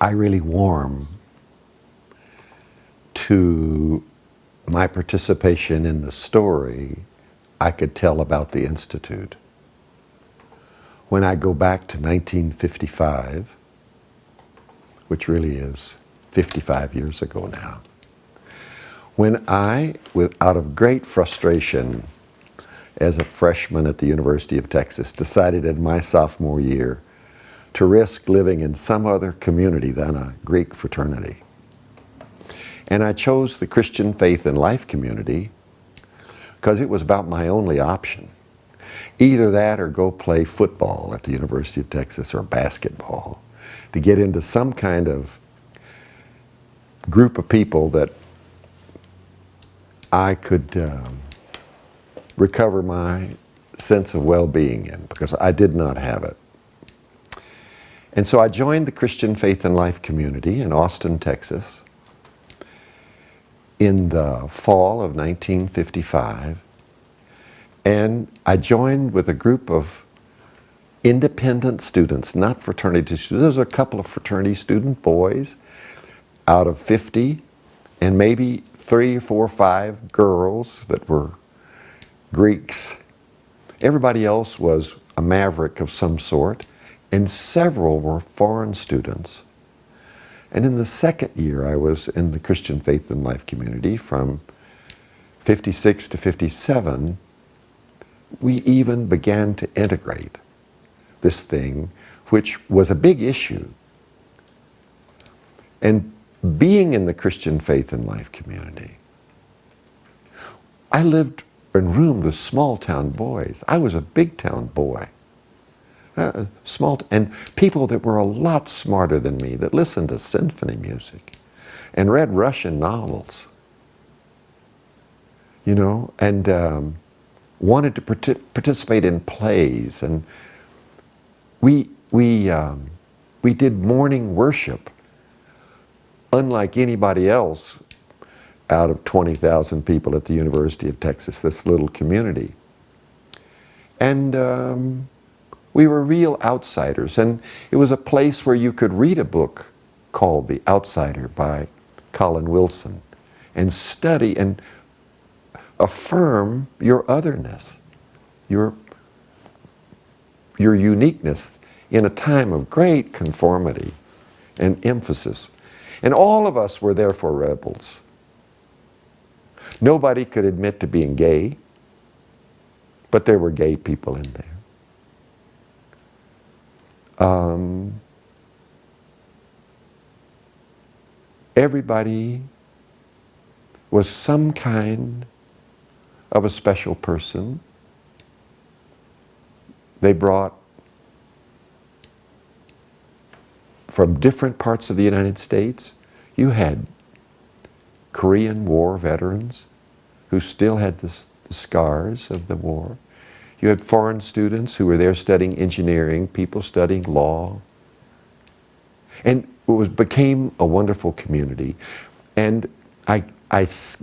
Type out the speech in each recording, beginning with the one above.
I really warm to my participation in the story I could tell about the Institute. When I go back to 1955, which really is 55 years ago now, when I, out of great frustration as a freshman at the University of Texas, decided in my sophomore year to risk living in some other community than a Greek fraternity. And I chose the Christian Faith and Life community because it was about my only option. Either that or go play football at the University of Texas or basketball to get into some kind of group of people that I could recover my sense of well-being in, because I did not have it. And so I joined the Christian Faith and Life community in Austin, Texas in the fall of 1955. And I joined with a group of independent students, not fraternity students. There was a couple of fraternity student boys out of 50, and maybe 3, 4, 5 girls that were Greeks. Everybody else was a maverick of some sort, and several were foreign students. And in the second year I was in the Christian Faith and Life community from 56 to 57, we even began to integrate this thing, which was a big issue. And being in the Christian Faith and Life community, I lived and roomed with small town boys. I was a big town boy. And people that were a lot smarter than me, that listened to symphony music and read Russian novels, you know, and wanted to participate in plays. And we did morning worship unlike anybody else out of 20,000 people at the University of Texas, this little community. And we were real outsiders, and it was a place where you could read a book called The Outsider by Colin Wilson and study and affirm your otherness, your uniqueness in a time of great conformity and emphasis. And all of us were therefore rebels. Nobody could admit to being gay, but there were gay people in there. Everybody was some kind of a special person. They brought from different parts of the United States. You had Korean War veterans who still had the scars of the war. You had foreign students who were there studying engineering, people studying law. And it became a wonderful community. And I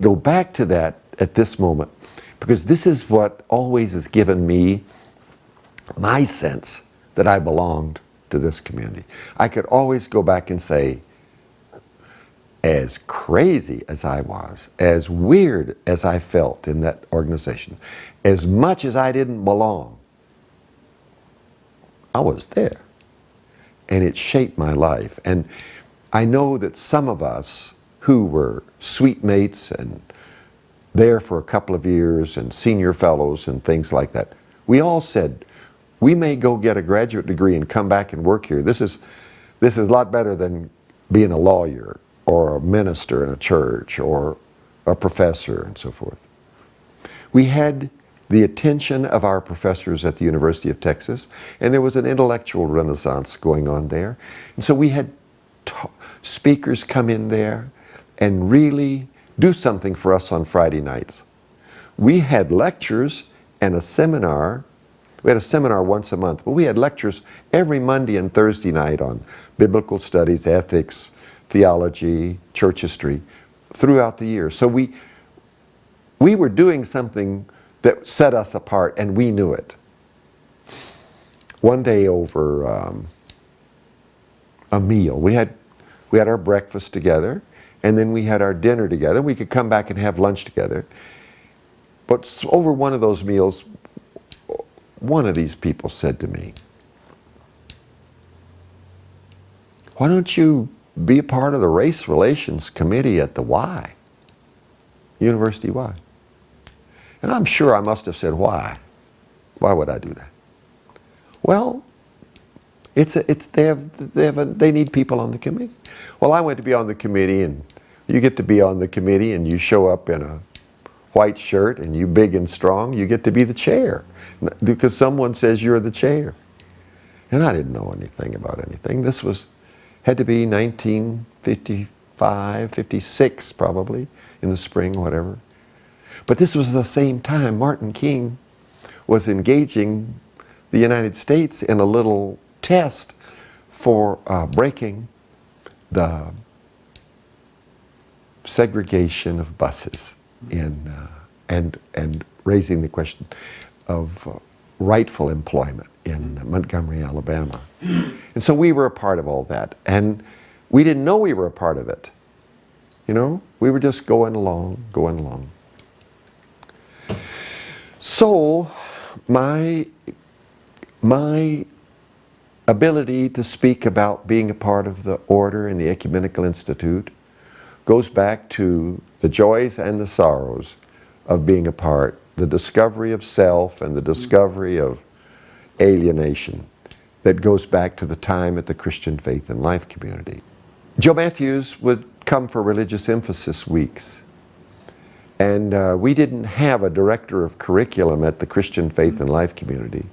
go back to that at this moment, because this is what always has given me my sense that I belonged to this community. I could always go back and say, as crazy as I was, as weird as I felt in that organization, as much as I didn't belong, I was there. And it shaped my life. And I know that some of us who were suite mates and there for a couple of years and senior fellows and things like that, we all said, we may go get a graduate degree and come back and work here. This is a lot better than being a lawyer or a minister in a church or a professor and so forth. We had the attention of our professors at the University of Texas, and there was an intellectual renaissance going on there. And so we had speakers come in there and really do something for us on Friday nights. We had lectures and a seminar. We had a seminar once a month, but we had lectures every Monday and Thursday night on biblical studies, ethics, theology, church history throughout the year. So we were doing something that set us apart, and we knew it. One day over a meal, we had We had our breakfast together, and then we had our dinner together. We could come back and have lunch together. But over one of those meals, one of these people said to me, "Why don't you be a part of the race relations committee at the Y, University Y?" And I'm sure I must have said, "Why? Why would I do that?" Well, they need people on the committee. Well, I went to be on the committee, and you get to be on the committee, and you show up in a white shirt, and you big and strong, you get to be the chair because someone says you're the chair. And I didn't know anything about anything. This had to be 1955, 56 probably, in the spring, whatever. But this was the same time Martin King was engaging the United States in a little test for breaking the segregation of buses and raising the question of rightful employment in Montgomery, Alabama. And so we were a part of all that, and we didn't know we were a part of it. You know, we were just going along. So my ability to speak about being a part of the order in the Ecumenical Institute goes back to the joys and the sorrows of being a part, the discovery of self and the discovery of alienation that goes back to the time at the Christian Faith and Life community. Joe Matthews would come for religious emphasis weeks, and we didn't have a director of curriculum at the Christian Faith and Life community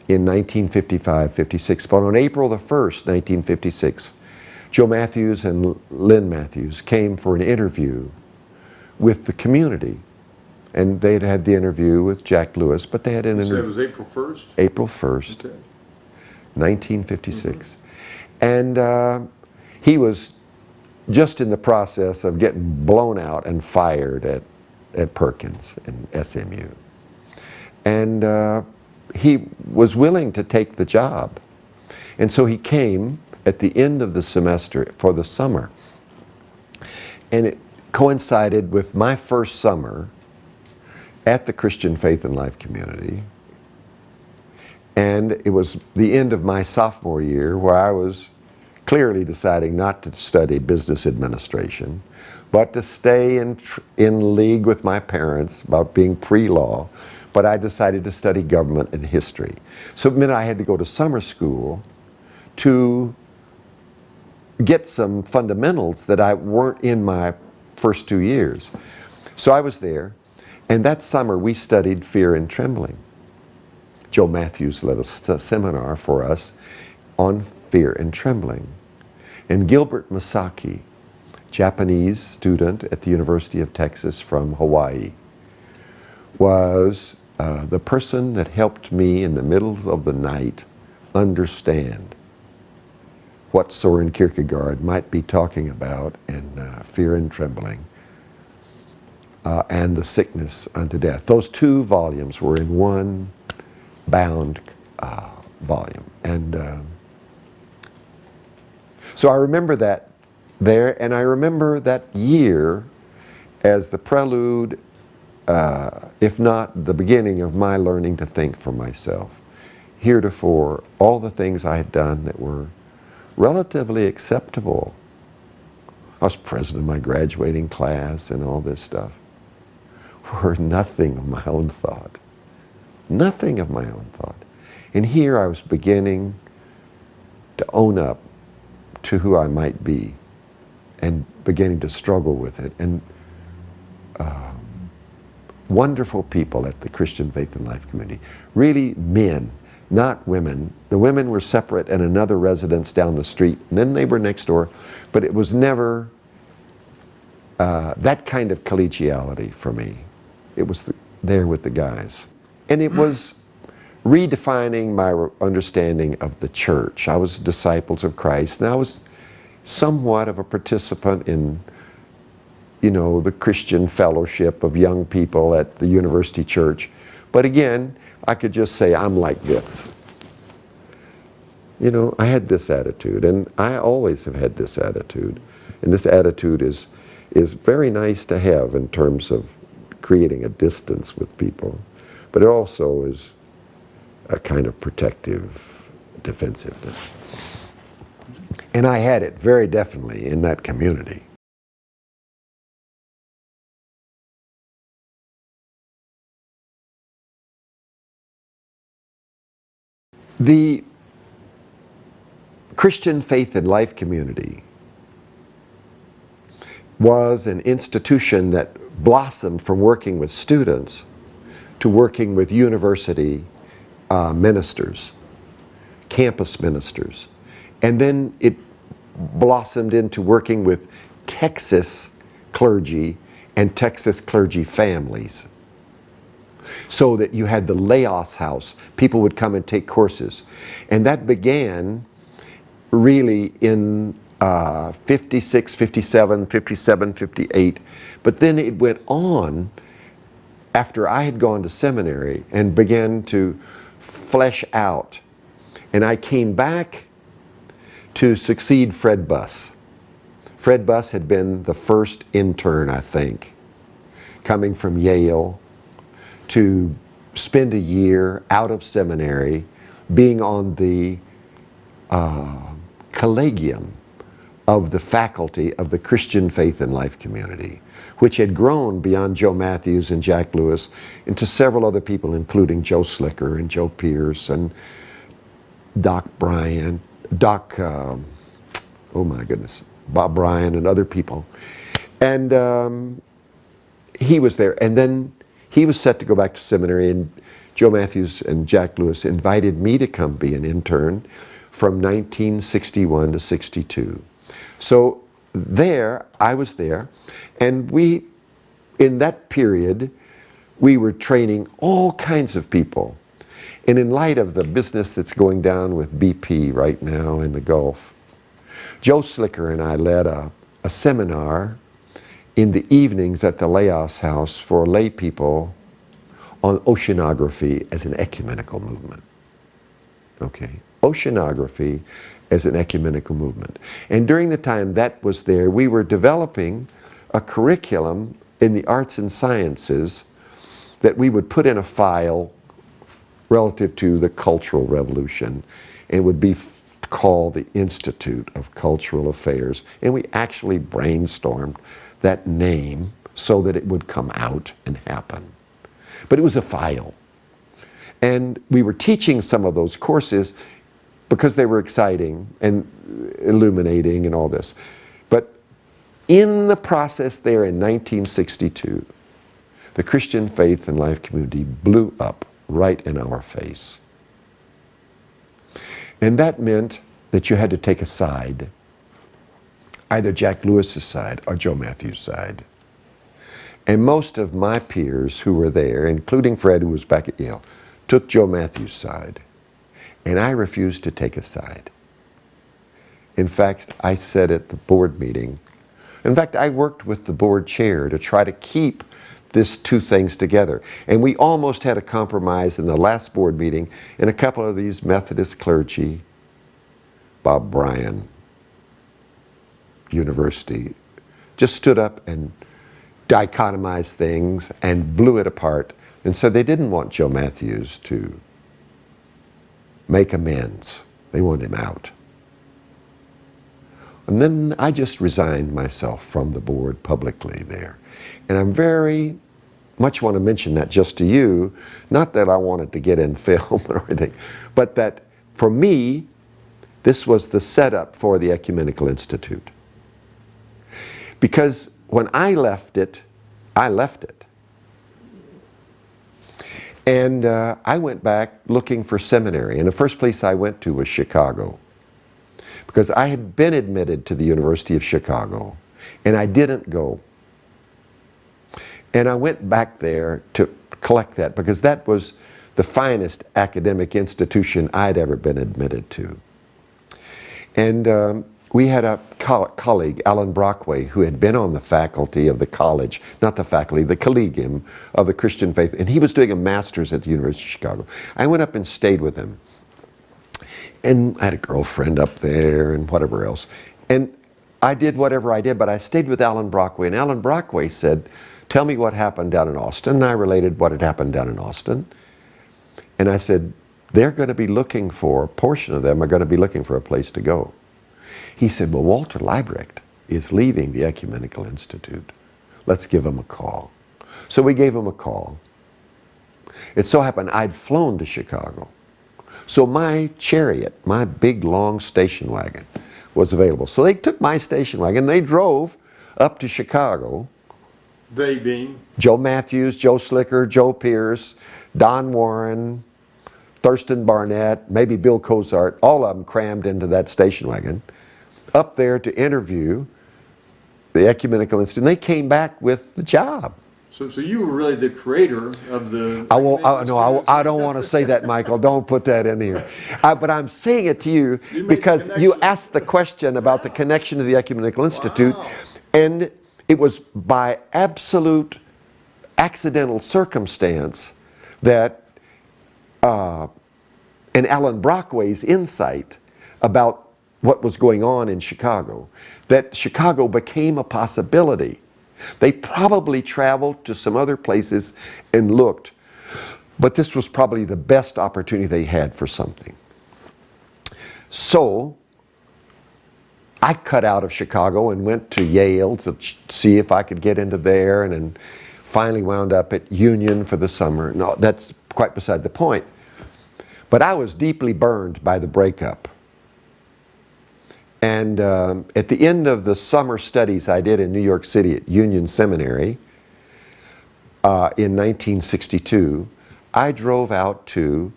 in 1955-56, but on April the 1st, 1956, Joe Matthews and Lynn Matthews came for an interview with the community. And they'd had the interview with Jack Lewis, but they had an interview. You said it was April 1st? April 1st, okay. 1956. And he was just in the process of getting blown out and fired at Perkins and SMU. And he was willing to take the job. And so he came at the end of the semester for the summer. And it coincided with my first summer at the Christian Faith and Life community. And it was the end of my sophomore year where I was clearly deciding not to study business administration, but to stay in league with my parents about being pre-law. But I decided to study government and history. So it meant I had to go to summer school to get some fundamentals that weren't in my first 2 years. So I was there, and that summer we studied Fear and Trembling. Joe Matthews led a seminar for us on Fear and Trembling. And Gilbert Masaki, Japanese student at the University of Texas from Hawaii, was the person that helped me in the middle of the night understand what Soren Kierkegaard might be talking about in Fear and Trembling and The Sickness Unto Death. Those two volumes were in one bound volume. And so I remember that there, and I remember that year as the prelude, if not the beginning of my learning to think for myself. Heretofore, all the things I had done that were relatively acceptable. I was president of my graduating class and all this stuff, were nothing of my own thought. Nothing of my own thought. And here I was beginning to own up to who I might be and beginning to struggle with it. And wonderful people at the Christian Faith and Life community. Really men, not women. The women were separate in another residence down the street, and then they were next door, but it was never that kind of collegiality for me. It was there with the guys. And it was redefining my understanding of the church. I was disciples of Christ, and I was somewhat of a participant in, you know, the Christian fellowship of young people at the university church. But again, I could just say, I'm like this. You know, I had this attitude, and I always have had this attitude. And this attitude is very nice to have in terms of creating a distance with people, but it also is a kind of protective defensiveness. And I had it very definitely in that community. The Christian Faith and Life Community was an institution that blossomed from working with students to working with university ministers, campus ministers. And then it blossomed into working with Texas clergy and Texas clergy families. So that you had the Laos House. People would come and take courses. And that began really in 56, 57, 57, 58. But then it went on after I had gone to seminary and began to flesh out. And I came back to succeed Fred Buss. Fred Buss had been the first intern, I think, coming from Yale, to spend a year out of seminary being on the collegium of the faculty of the Christian Faith and Life Community, which had grown beyond Joe Matthews and Jack Lewis into several other people, including Joe Slicker and Joe Pierce and Bob Bryan and other people. And he was there. And then he was set to go back to seminary, and Joe Matthews and Jack Lewis invited me to come be an intern from 1961 to 62. So there, I was there, and in that period, we were training all kinds of people. And in light of the business that's going down with BP right now in the Gulf, Joe Slicker and I led a seminar in the evenings at the Laos House for lay people on oceanography as an ecumenical movement. Okay, oceanography as an ecumenical movement. And during the time that was there, we were developing a curriculum in the arts and sciences that we would put in a file relative to the Cultural Revolution. It would be called the Institute of Cultural Affairs. And we actually brainstormed that name so that it would come out and happen. But it was a file. And we were teaching some of those courses because they were exciting and illuminating and all this. But in the process there in 1962, the Christian Faith and Life Community blew up right in our face. And that meant that you had to take a side, either Jack Lewis's side or Joe Matthews' side. And most of my peers who were there, including Fred, who was back at Yale, took Joe Matthews' side. And I refused to take a side. In fact, I said at the board meeting, in fact, I worked with the board chair to try to keep these two things together. And we almost had a compromise in the last board meeting, and a couple of these Methodist clergy, Bob Bryan, University, just stood up and dichotomized things and blew it apart, and said they didn't want Joe Matthews to make amends. They wanted him out. And then I just resigned myself from the board publicly there. And I'm very much want to mention that just to you, not that I wanted to get in film or anything, but that for me, this was the setup for the Ecumenical Institute. Because when I left it, I left it. And I went back looking for seminary. And the first place I went to was Chicago. Because I had been admitted to the University of Chicago, and I didn't go. And I went back there to collect that, because that was the finest academic institution I'd ever been admitted to. And we had a colleague, Alan Brockway, who had been on the faculty of the college, not the faculty, the collegium of the Christian Faith, and he was doing a master's at the University of Chicago. I went up and stayed with him. And I had a girlfriend up there and whatever else. And I did whatever I did, but I stayed with Alan Brockway. And Alan Brockway said, tell me what happened down in Austin. And I related what had happened down in Austin. And I said, they're going to be looking for, a portion of them are going to be looking for a place to go. He said, well, Walter Leibrecht is leaving the Ecumenical Institute. Let's give him a call. So we gave him a call. It so happened I'd flown to Chicago. So my chariot, my big long station wagon, was available. So they took my station wagon, they drove up to Chicago. They being? Joe Matthews, Joe Slicker, Joe Pierce, Don Warren, Thurston Barnett, maybe Bill Cozart, all of them crammed into that station wagon, up there to interview the Ecumenical Institute. And they came back with the job. So you were really the creator of the... I don't want to say that, Michael. Don't put that in here. But I'm saying it to you because you asked the question about the connection to the Ecumenical Institute, and it was by absolute accidental circumstance that, and Alan Brockway's insight about what was going on in Chicago, that Chicago became a possibility. They probably traveled to some other places and looked, but this was probably the best opportunity they had for something. So I cut out of Chicago and went to Yale to see if I could get into there, and then finally wound up at Union for the summer. No, that's quite beside the point. But I was deeply burned by the breakup. And at the end of the summer studies I did in New York City at Union Seminary in 1962, I drove out to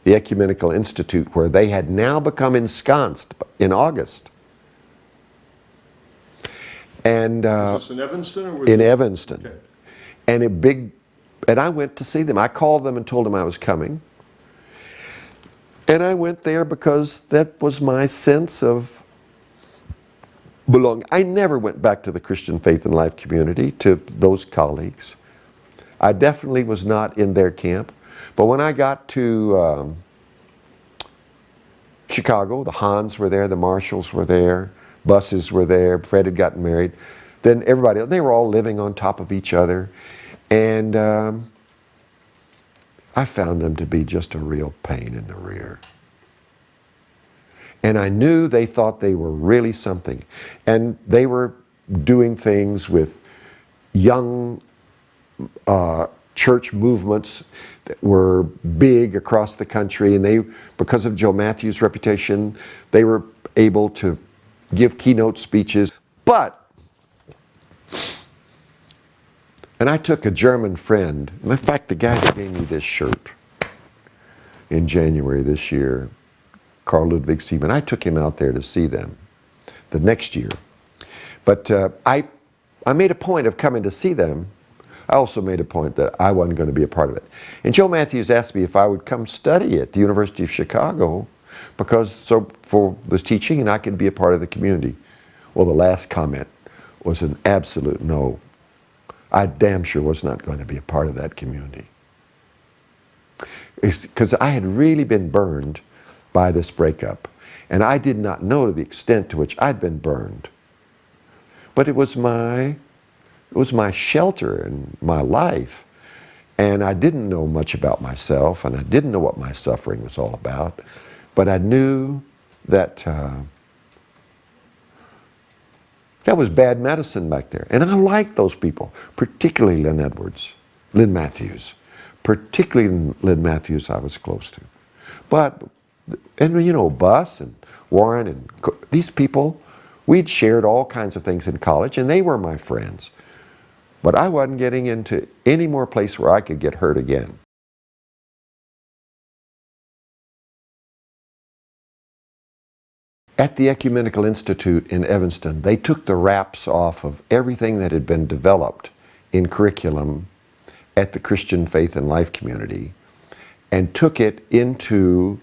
the Ecumenical Institute, where they had now become ensconced in August. And was this in Evanston? Or was in Evanston. Okay. And I went to see them. I called them and told them I was coming. And I went there because that was my sense of belonging. I never went back to the Christian Faith and Life community, to those colleagues. I definitely was not in their camp. But when I got to Chicago, the Hans were there, the Marshalls were there, Busses were there, Fred had gotten married. Then everybody, they were all living on top of each other. And I found them to be just a real pain in the rear. And I knew they thought they were really something. And they were doing things with young church movements that were big across the country. And they, because of Joe Matthews' reputation, they were able to give keynote speeches. But, and I took a German friend, in fact, the guy that gave me this shirt in January this year, Carl Ludwig Siemann, I took him out there to see them the next year. But I made a point of coming to see them. I also made a point that I wasn't going to be a part of it. And Joe Matthews asked me if I would come study at the University of Chicago for this teaching, and I could be a part of the community. Well, the last comment was an absolute no. I damn sure was not going to be a part of that community. Because I had really been burned by this breakup. And I did not know to the extent to which I'd been burned. But it was my shelter in my life. And I didn't know much about myself, and I didn't know what my suffering was all about. But I knew that that was bad medicine back there. And I liked those people, particularly Lynn Matthews. Particularly Lynn Matthews I was close to. But, and you know, Buss and Warren and these people, we'd shared all kinds of things in college, and they were my friends. But I wasn't getting into any more place where I could get hurt again. At the Ecumenical Institute in Evanston, they took the wraps off of everything that had been developed in curriculum at the Christian Faith and Life community and took it into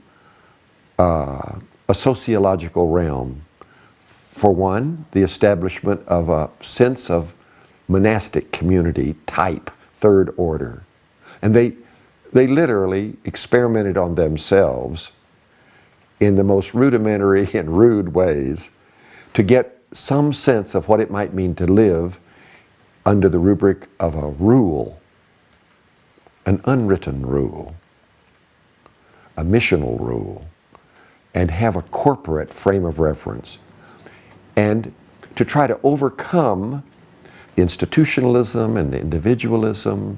a sociological realm. For one, the establishment of a sense of monastic community type, third order. And they literally experimented on themselves in the most rudimentary and rude ways to get some sense of what it might mean to live under the rubric of a rule, an unwritten rule, a missional rule, and have a corporate frame of reference, and to try to overcome the institutionalism and the individualism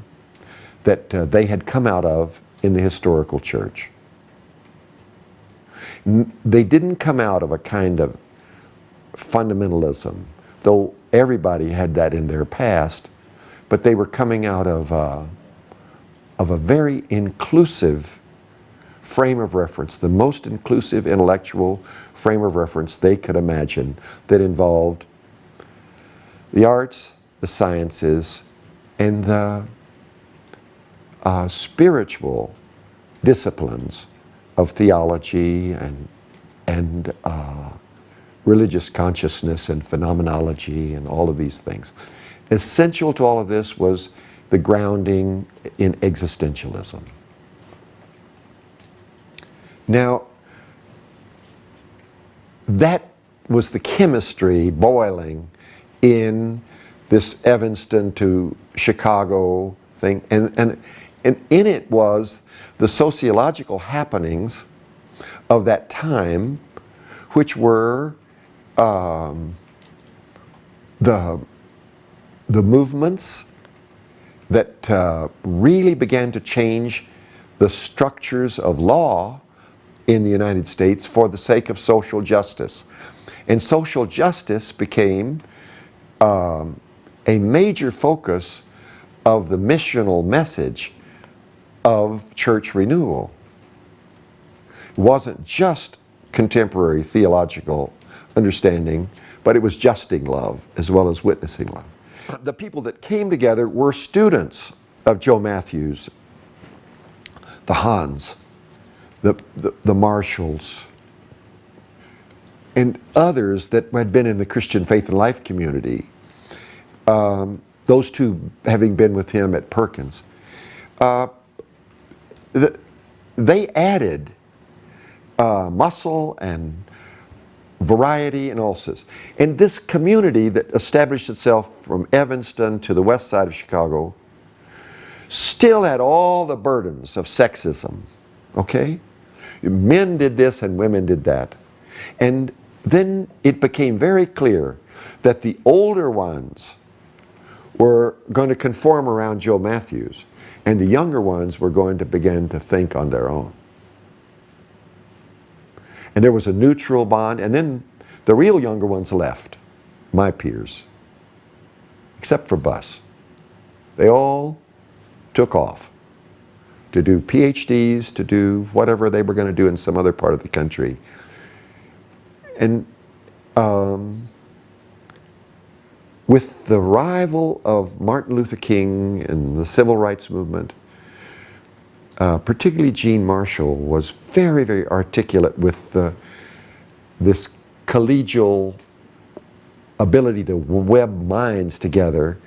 that they had come out of in the historical church. They didn't come out of a kind of fundamentalism, though everybody had that in their past, but they were coming out of a very inclusive frame of reference, the most inclusive intellectual frame of reference they could imagine, that involved the arts, the sciences, and the spiritual disciplines of theology and religious consciousness and phenomenology and all of these things. Essential to all of this was the grounding in existentialism. Now, that was the chemistry boiling in this Evanston to Chicago thing, and in it was the sociological happenings of that time, which were the movements that really began to change the structures of law in the United States for the sake of social justice. And social justice became a major focus of the missional message of church renewal. It wasn't just contemporary theological understanding, but it was justing love as well as witnessing love. The people that came together were students of Joe Matthews, the Hans, the Marshalls, and others that had been in the Christian Faith and Life community. Those two having been with him at Perkins. They added muscle and variety and all this. And this community that established itself from Evanston to the west side of Chicago still had all the burdens of sexism, okay? Men did this and women did that. And then it became very clear that the older ones were going to conform around Joe Matthews, and the younger ones were going to begin to think on their own. And there was a neutral bond, and then the real younger ones left, my peers, except for Bus. They all took off to do PhDs, to do whatever they were going to do in some other part of the country. And with the arrival of Martin Luther King and the civil rights movement, particularly Gene Marshall was very, very articulate with this collegial ability to web minds together,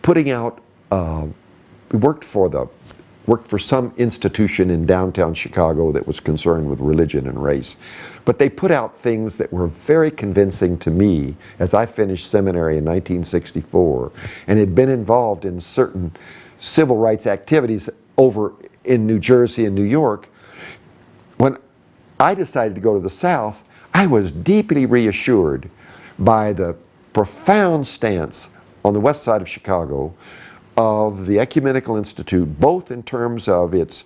putting out, we worked for some institution in downtown Chicago that was concerned with religion and race. But they put out things that were very convincing to me as I finished seminary in 1964 and had been involved in certain civil rights activities over in New Jersey and New York. When I decided to go to the South, I was deeply reassured by the profound stance on the west side of Chicago of the Ecumenical Institute, both in terms of its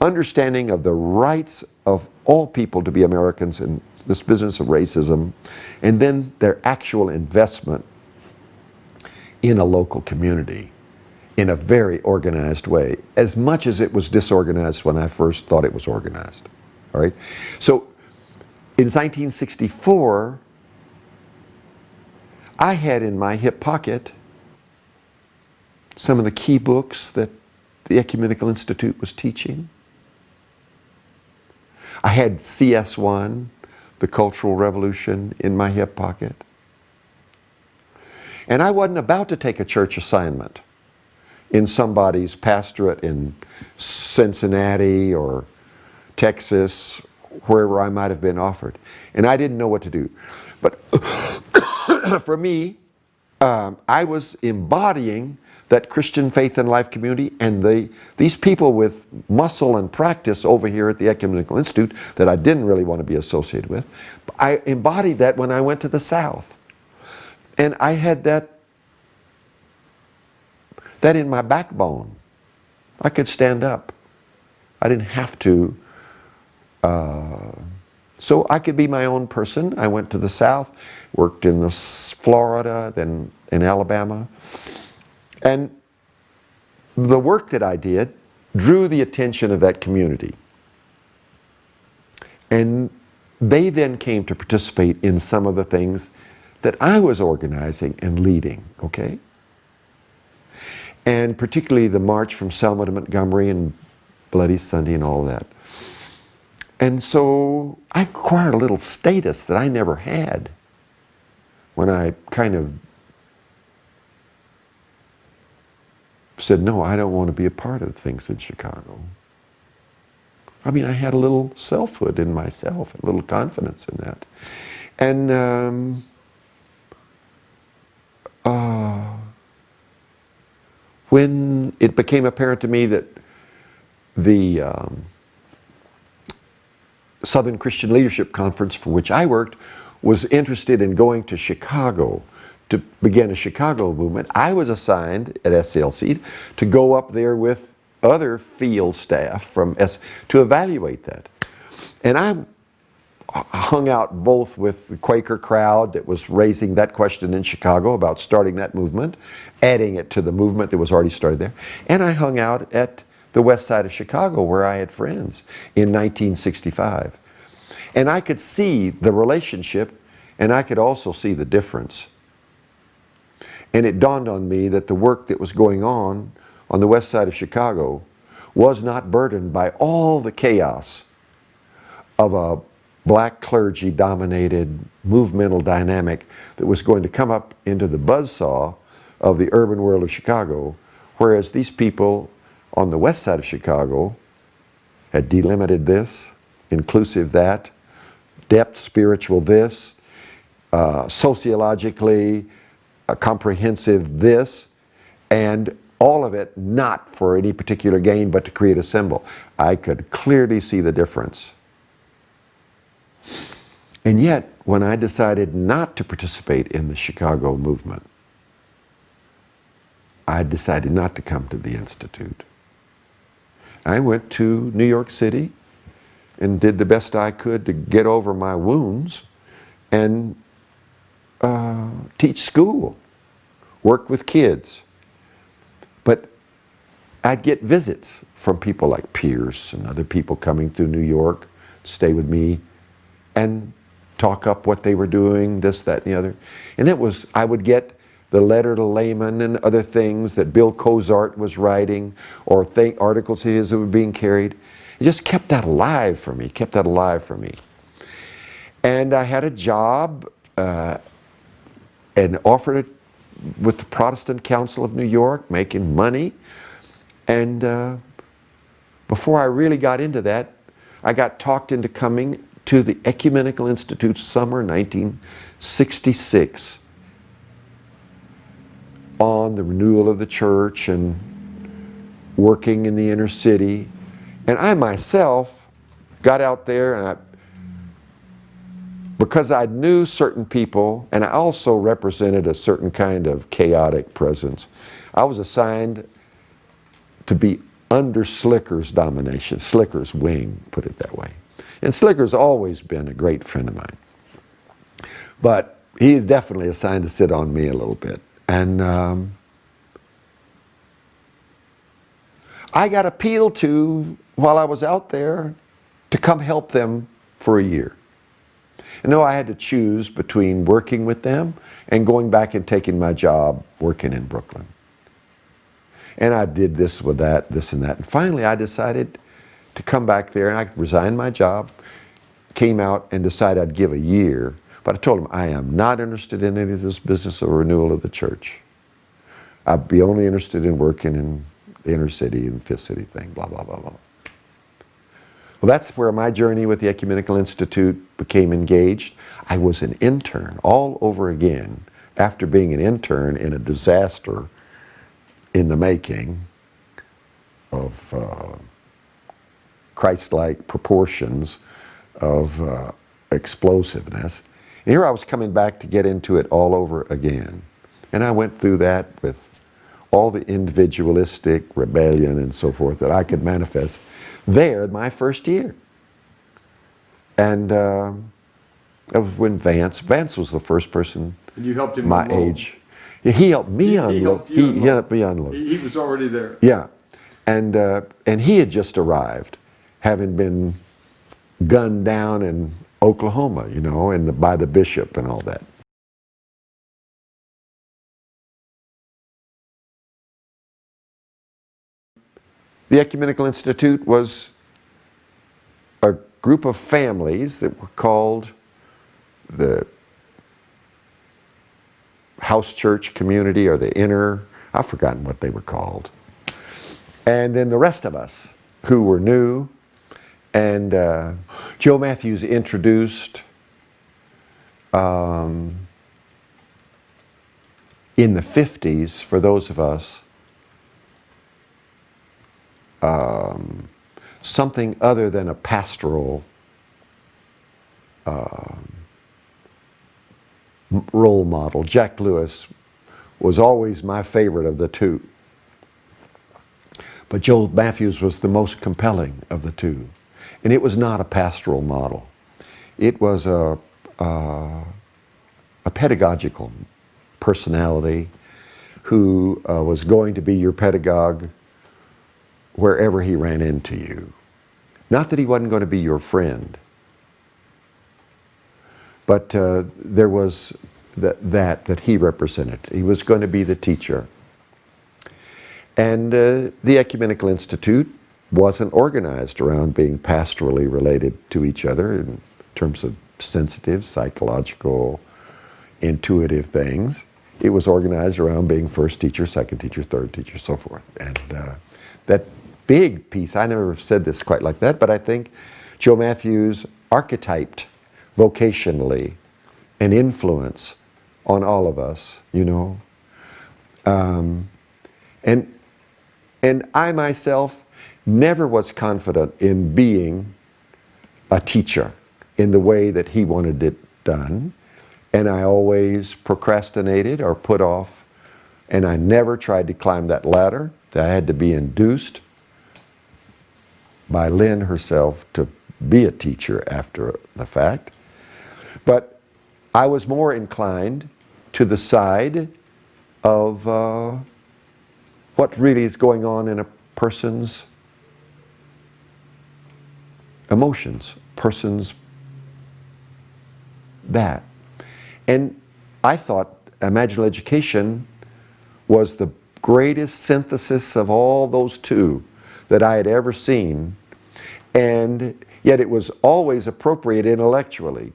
understanding of the rights of all people to be Americans in this business of racism, and then their actual investment in a local community in a very organized way, as much as it was disorganized when I first thought it was organized. All right? So in 1964, I had in my hip pocket some of the key books that the Ecumenical Institute was teaching. I had CS1, The Cultural Revolution, in my hip pocket. And I wasn't about to take a church assignment in somebody's pastorate in Cincinnati or Texas wherever I might have been offered. And I didn't know what to do. But for me, I was embodying that Christian faith and life community, and these people with muscle and practice over here at the Ecumenical Institute that I didn't really want to be associated with, I embodied that when I went to the South. And I had that in my backbone. I could stand up. I didn't have to. So I could be my own person. I went to the South, worked in Florida, then in Alabama. And the work that I did drew the attention of that community. And they then came to participate in some of the things that I was organizing and leading, okay? And particularly the march from Selma to Montgomery and Bloody Sunday and all that. And so I acquired a little status that I never had when I kind of said, no, I don't want to be a part of things in Chicago. I mean, I had a little selfhood in myself, a little confidence in that. And when it became apparent to me that the Southern Christian Leadership Conference, for which I worked, was interested in going to Chicago to begin a Chicago movement, I was assigned at SLC to go up there with other field staff to evaluate that. And I hung out both with the Quaker crowd that was raising that question in Chicago about starting that movement, adding it to the movement that was already started there, and I hung out at the west side of Chicago where I had friends in 1965. And I could see the relationship, and I could also see the difference. And it dawned on me that the work that was going on the west side of Chicago was not burdened by all the chaos of a black clergy dominated movemental dynamic that was going to come up into the buzzsaw of the urban world of Chicago, whereas these people on the west side of Chicago had delimited this, inclusive that, depth spiritual this, sociologically comprehensive this, and all of it not for any particular gain but to create a symbol. I could clearly see the difference. And yet, when I decided not to participate in the Chicago movement, I decided not to come to the Institute. I went to New York City and did the best I could to get over my wounds and teach school, work with kids. But I'd get visits from people like Pierce and other people coming through New York to stay with me and talk up what they were doing, this, that, and the other. And I would get the letter to layman and other things that Bill Cozart was writing, or articles of his that were being carried. It just kept that alive for me, And I had a job and offered it with the Protestant Council of New York, making money. And before I really got into that, I got talked into coming to the Ecumenical Institute summer 1966 on the renewal of the church and working in the inner city. And I myself got out there, and because I knew certain people, and I also represented a certain kind of chaotic presence, I was assigned to be under Slicker's domination, Slicker's wing, put it that way. And Slicker's always been a great friend of mine. But he is definitely assigned to sit on me a little bit. And I got appealed to while I was out there to come help them for a year. And though I had to choose between working with them and going back and taking my job working in Brooklyn. And I did this with that, this and that. And finally I decided to come back there, and I resigned my job, came out and decided I'd give a year. But I told them, I am not interested in any of this business of renewal of the church. I'd be only interested in working in the inner city and Fifth City thing, blah, blah, blah, blah. Well, that's where my journey with the Ecumenical Institute became engaged. I was an intern all over again after being an intern in a disaster in the making of Christ-like proportions of explosiveness. And here I was coming back to get into it all over again. And I went through that with all the individualistic rebellion and so forth that I could manifest there my first year. And that was when Vance was the first person And you helped him my unload. age. Yeah, he helped me He unload. helped you He helped me unload. He was already there. Yeah, and he had just arrived, having been gunned down in Oklahoma, you know, by the bishop and all that. The Ecumenical Institute was a group of families that were called the house church community, or the inner, I've forgotten what they were called. And then the rest of us who were new, and Joe Matthews introduced in the 50s, for those of us, something other than a pastoral role model. Jack Lewis was always my favorite of the two. But Joel Matthews was the most compelling of the two. And it was not a pastoral model. It was a pedagogical personality who was going to be your pedagogue wherever he ran into you. Not that he wasn't going to be your friend, but there was that he represented. He was going to be the teacher. And the Ecumenical Institute wasn't organized around being pastorally related to each other in terms of sensitive, psychological, intuitive things. It was organized around being first teacher, second teacher, third teacher, so forth. And that big piece, I never said this quite like that, but I think Joe Matthews archetyped vocationally an influence on all of us, you know. And I myself never was confident in being a teacher in the way that he wanted it done. And I always procrastinated or put off, and I never tried to climb that ladder. I had to be induced by Lynn herself to be a teacher after the fact. But I was more inclined to the side of what really is going on in a person's emotions, that. And I thought imaginal education was the greatest synthesis of all those two that I had ever seen, and yet it was always appropriate intellectually.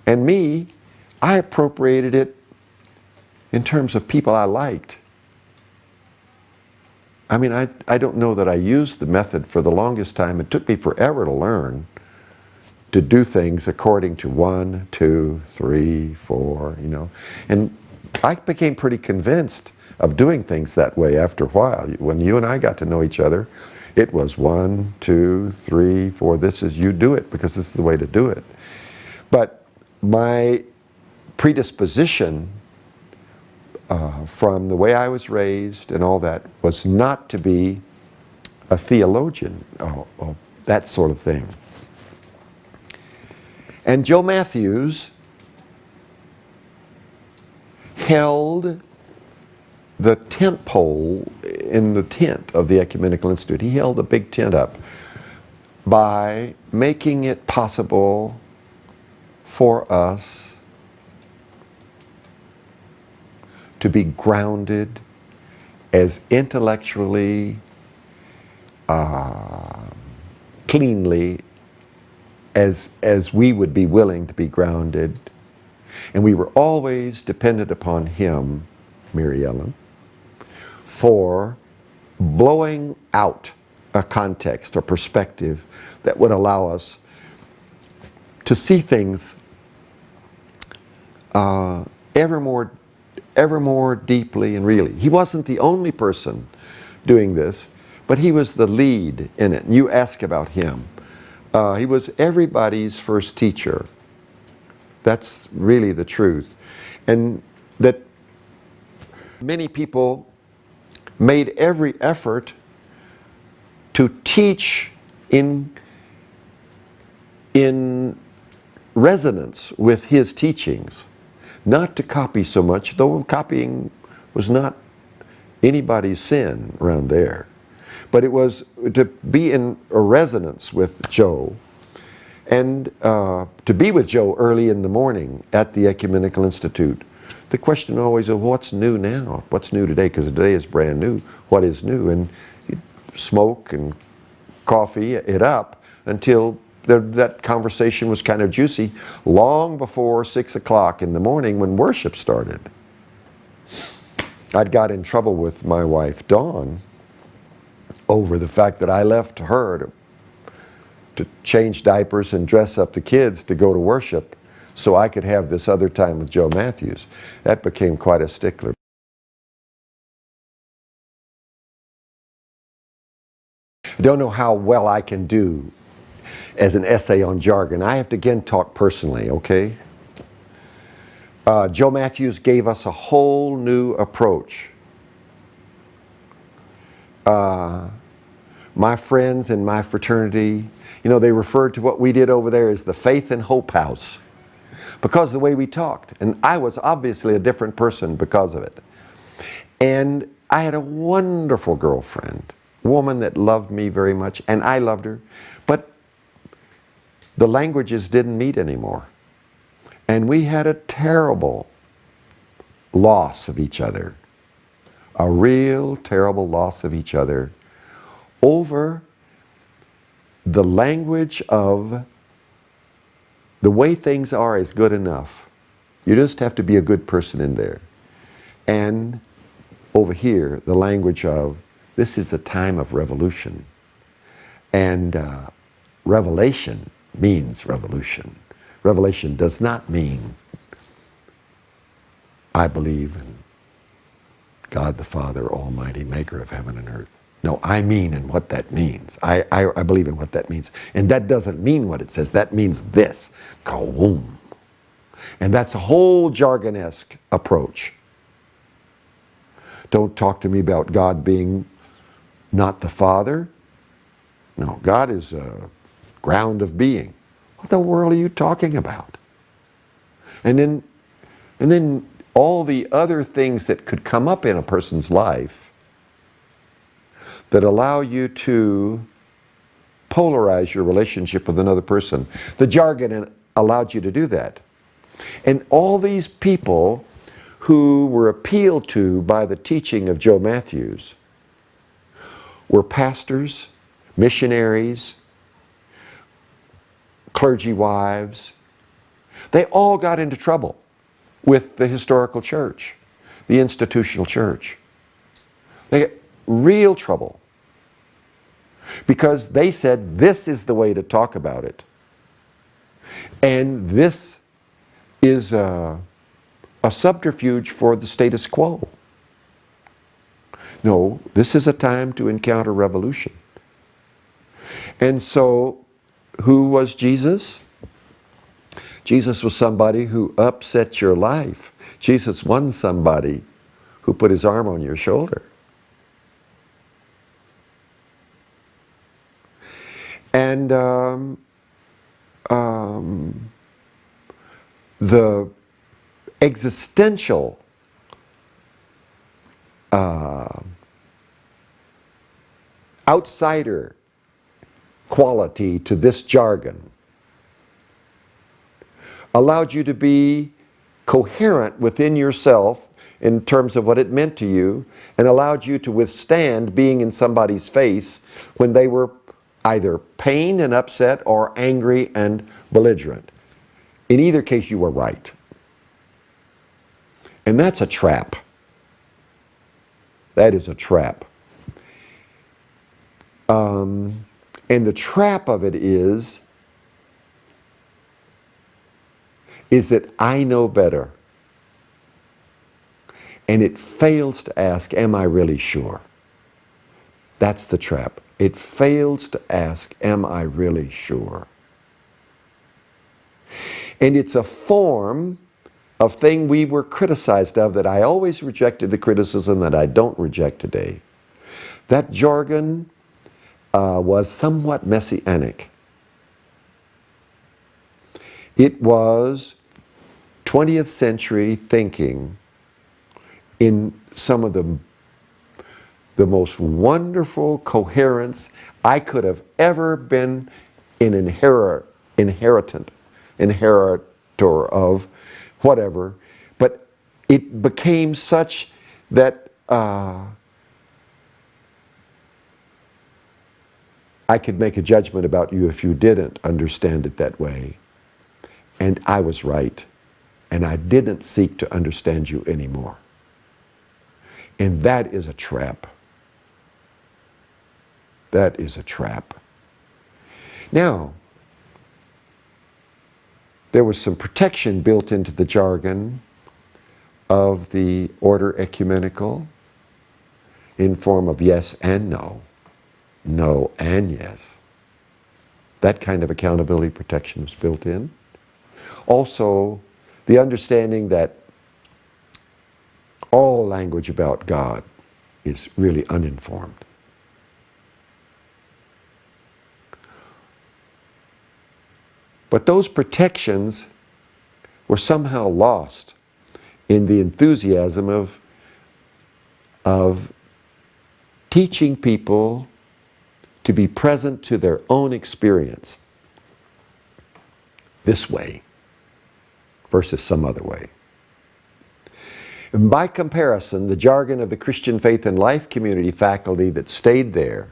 And me, I appropriated it in terms of people I liked. I mean, I don't know that I used the method for the longest time. It took me forever to learn to do things according to 1, 2, 3, 4, you know. And I became pretty convinced of doing things that way after a while. When you and I got to know each other, it was 1, 2, 3, 4, this is, you do it because this is the way to do it. But my predisposition from the way I was raised and all that was not to be a theologian, that sort of thing. And Joe Matthews held the tent pole in the tent of the Ecumenical Institute. He held the big tent up by making it possible for us to be grounded as intellectually, cleanly as we would be willing to be grounded. And we were always dependent upon him, Mary Ellen, for blowing out a context or perspective that would allow us to see things ever more deeply and really. He wasn't the only person doing this, but he was the lead in it. And you ask about him. He was everybody's first teacher. That's really the truth. And that many people made every effort to teach in resonance with his teachings. Not to copy so much, though copying was not anybody's sin around there. But it was to be in a resonance with Joe, and to be with Joe early in the morning at the Ecumenical Institute. The question always of what's new now? What's new today? Because today is brand new. What is new? And he'd smoke and coffee it up until that conversation was kind of juicy, long before 6 o'clock in the morning when worship started. I'd got in trouble with my wife, Dawn, over the fact that I left her to change diapers and dress up the kids to go to worship so I could have this other time with Joe Matthews. That became quite a stickler. I don't know how well I can do as an essay on jargon. I have to again talk personally, okay? Joe Matthews gave us a whole new approach. My friends in my fraternity, you know, they referred to what we did over there as the Faith and Hope House because of the way we talked. And I was obviously a different person because of it. And I had a wonderful girlfriend, woman that loved me very much, and I loved her. But the languages didn't meet anymore. And we had a terrible loss of each other. A real terrible loss of each other over the language of the way things are is good enough. You just have to be a good person in there. And over here, the language of this is a time of revolution. And revelation means revolution. Revelation does not mean I believe in God the Father, Almighty, maker of heaven and earth. No, I mean in what that means. I believe in what that means. And that doesn't mean what it says. That means this. Kawoom. And that's a whole jargonesque approach. Don't talk to me about God being not the Father. No, God is a ground of being. What the world are you talking about? And then all the other things that could come up in a person's life that allow you to polarize your relationship with another person. The jargon allowed you to do that. And all these people who were appealed to by the teaching of Joe Matthews were pastors, missionaries, clergy wives. They all got into trouble with the historical church, the institutional church. They got real trouble because they said this is the way to talk about it. And this is a subterfuge for the status quo. No, this is a time to encounter revolution. And so, who was Jesus? Jesus was somebody who upset your life. Jesus was somebody who put his arm on your shoulder. And the existential outsider quality to this jargon allowed you to be coherent within yourself in terms of what it meant to you, and allowed you to withstand being in somebody's face when they were either pained and upset or angry and belligerent. In either case, you were right. And that's a trap. That is a trap. And the trap of it is that I know better. And it fails to ask, am I really sure? That's the trap. It fails to ask, am I really sure? And it's a form of thing we were criticized of that I always rejected the criticism that I don't reject today. That jargon was somewhat messianic. It was 20th century thinking in some of the most wonderful coherence I could have ever been an inheritor of whatever, but it became such that I could make a judgment about you if you didn't understand it that way. And I was right. And I didn't seek to understand you anymore. And that is a trap. That is a trap. Now, there was some protection built into the jargon of the order ecumenical in form of yes and no, no and yes. That kind of accountability protection was built in. Also, the understanding that all language about God is really uninformed. But those protections were somehow lost in the enthusiasm of teaching people to be present to their own experience this way versus some other way. And by comparison, the jargon of the Christian Faith and Life community faculty that stayed there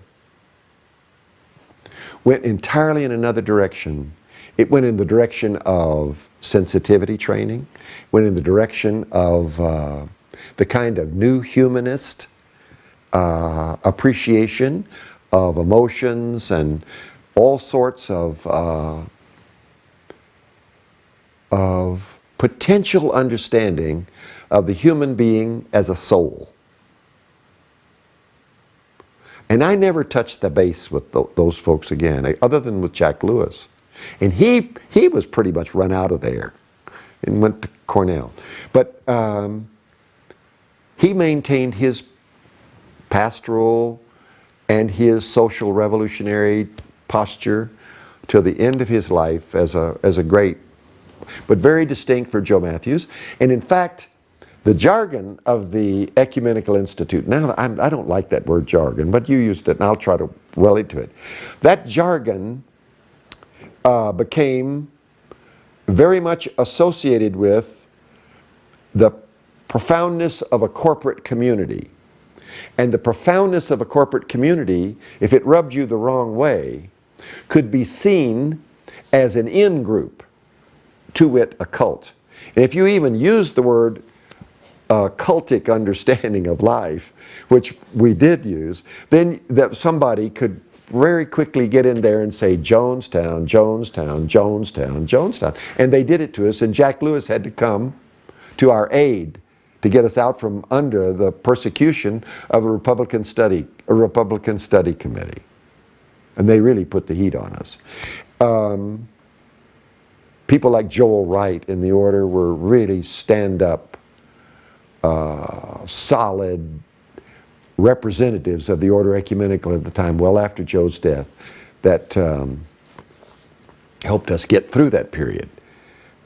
went entirely in another direction. It went in the direction of sensitivity training, went in the direction of the kind of new humanist appreciation of emotions and all sorts of potential understanding of the human being as a soul. And I never touched the base with those folks again, other than with Jack Lewis. And he was pretty much run out of there and went to Cornell. But he maintained his pastoral and his social revolutionary posture till the end of his life as a great, but very distinct for Joe Matthews. And in fact, the jargon of the Ecumenical Institute, now I don't like that word jargon, but you used it and I'll try to relate to it. That jargon became very much associated with the profoundness of a corporate community. And the profoundness of a corporate community, if it rubbed you the wrong way, could be seen as an in-group, to wit, a cult. And if you even used the word cultic understanding of life, which we did use, then that somebody could very quickly get in there and say Jonestown, Jonestown, Jonestown, Jonestown. And they did it to us, and Jack Lewis had to come to our aid to get us out from under the persecution of a Republican study committee. And they really put the heat on us. People like Joel Wright in the order were really stand-up, solid representatives of the order ecumenical at the time, well after Joe's death, that helped us get through that period.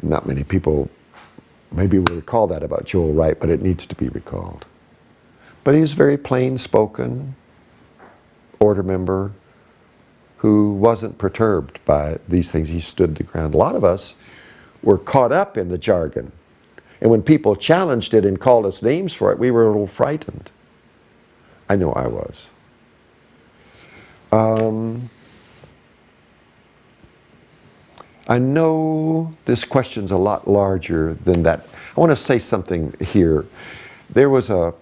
Not many people maybe will recall that about Joel Wright, but it needs to be recalled. But he was very plain-spoken order member who wasn't perturbed by these things. He stood the ground. A lot of us were caught up in the jargon. And when people challenged it and called us names for it, we were a little frightened. I know I was. I know this question's a lot larger than that. I want to say something here. There was a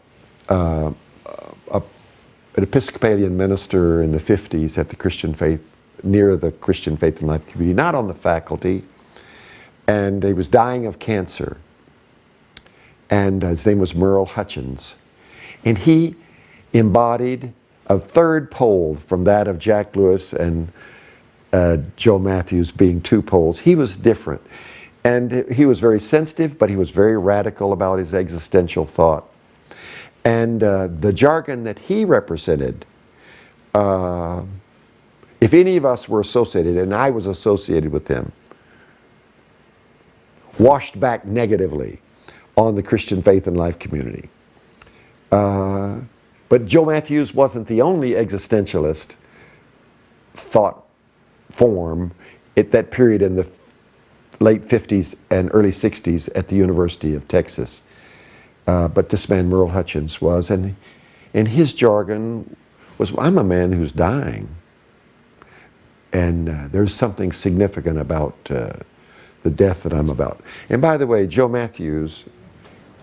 an Episcopalian minister in the 50s at the Christian Faith, near the Christian Faith and Life community, not on the faculty, and he was dying of cancer. And his name was Merle Hutchins. And he embodied a third pole from that of Jack Lewis and Joe Matthews being two poles. He was different. And he was very sensitive, but he was very radical about his existential thought. And the jargon that he represented, if any of us were associated, and I was associated with him, washed back negatively on the Christian Faith and Life community. But Joe Matthews wasn't the only existentialist thought form at that period in the late 50s and early 60s at the University of Texas. But this man, Merle Hutchins, was, and his jargon was, I'm a man who's dying. And there's something significant about the death that I'm about. And by the way, Joe Matthews,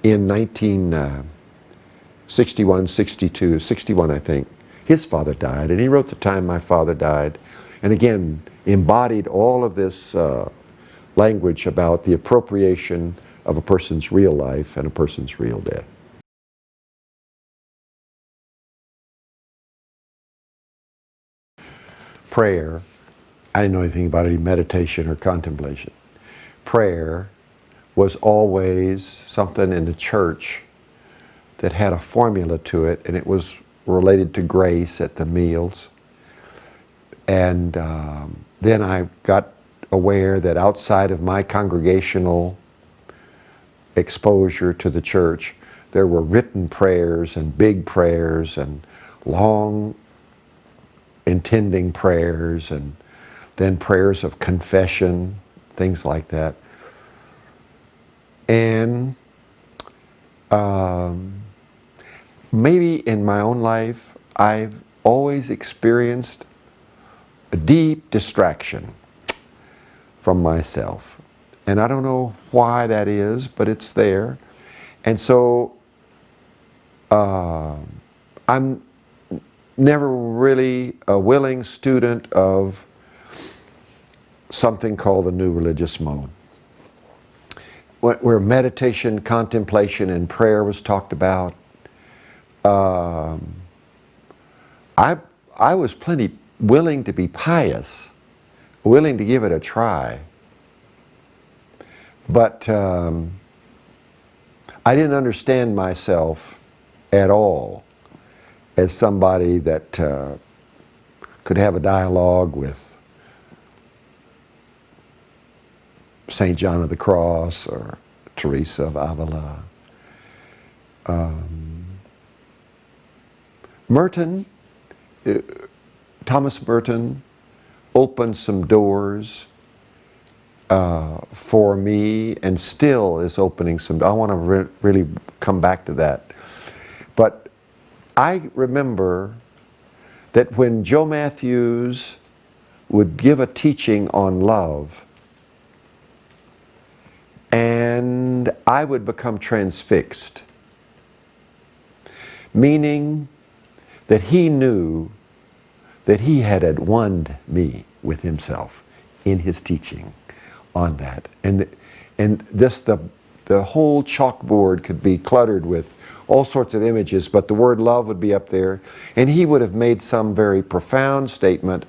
in 1961, 62, 61 I think, his father died, and he wrote The Time My Father Died, and again, embodied all of this language about the appropriation of a person's real life and a person's real death. Prayer, I didn't know anything about any meditation or contemplation. Prayer was always something in the church that had a formula to it, and it was related to grace at the meals. And then I got aware that outside of my congregational exposure to the church, there were written prayers and big prayers and long intending prayers, and then prayers of confession, things like that. And maybe in my own life, I've always experienced a deep distraction from myself. And I don't know why that is, but it's there. And so I'm never really a willing student of something called the New Religious Mode, where meditation, contemplation, and prayer was talked about. I was plenty willing to be pious, willing to give it a try, but I didn't understand myself at all as somebody that could have a dialogue with St. John of the Cross or Teresa of Avila. Merton, Thomas Merton, opened some doors for me, and still is opening some. I want to really come back to that. But I remember that when Joe Matthews would give a teaching on love, and I would become transfixed, meaning that he knew that he had won me with himself in his teaching on that. And just the whole chalkboard could be cluttered with all sorts of images, but the word love would be up there, and he would have made some very profound statement,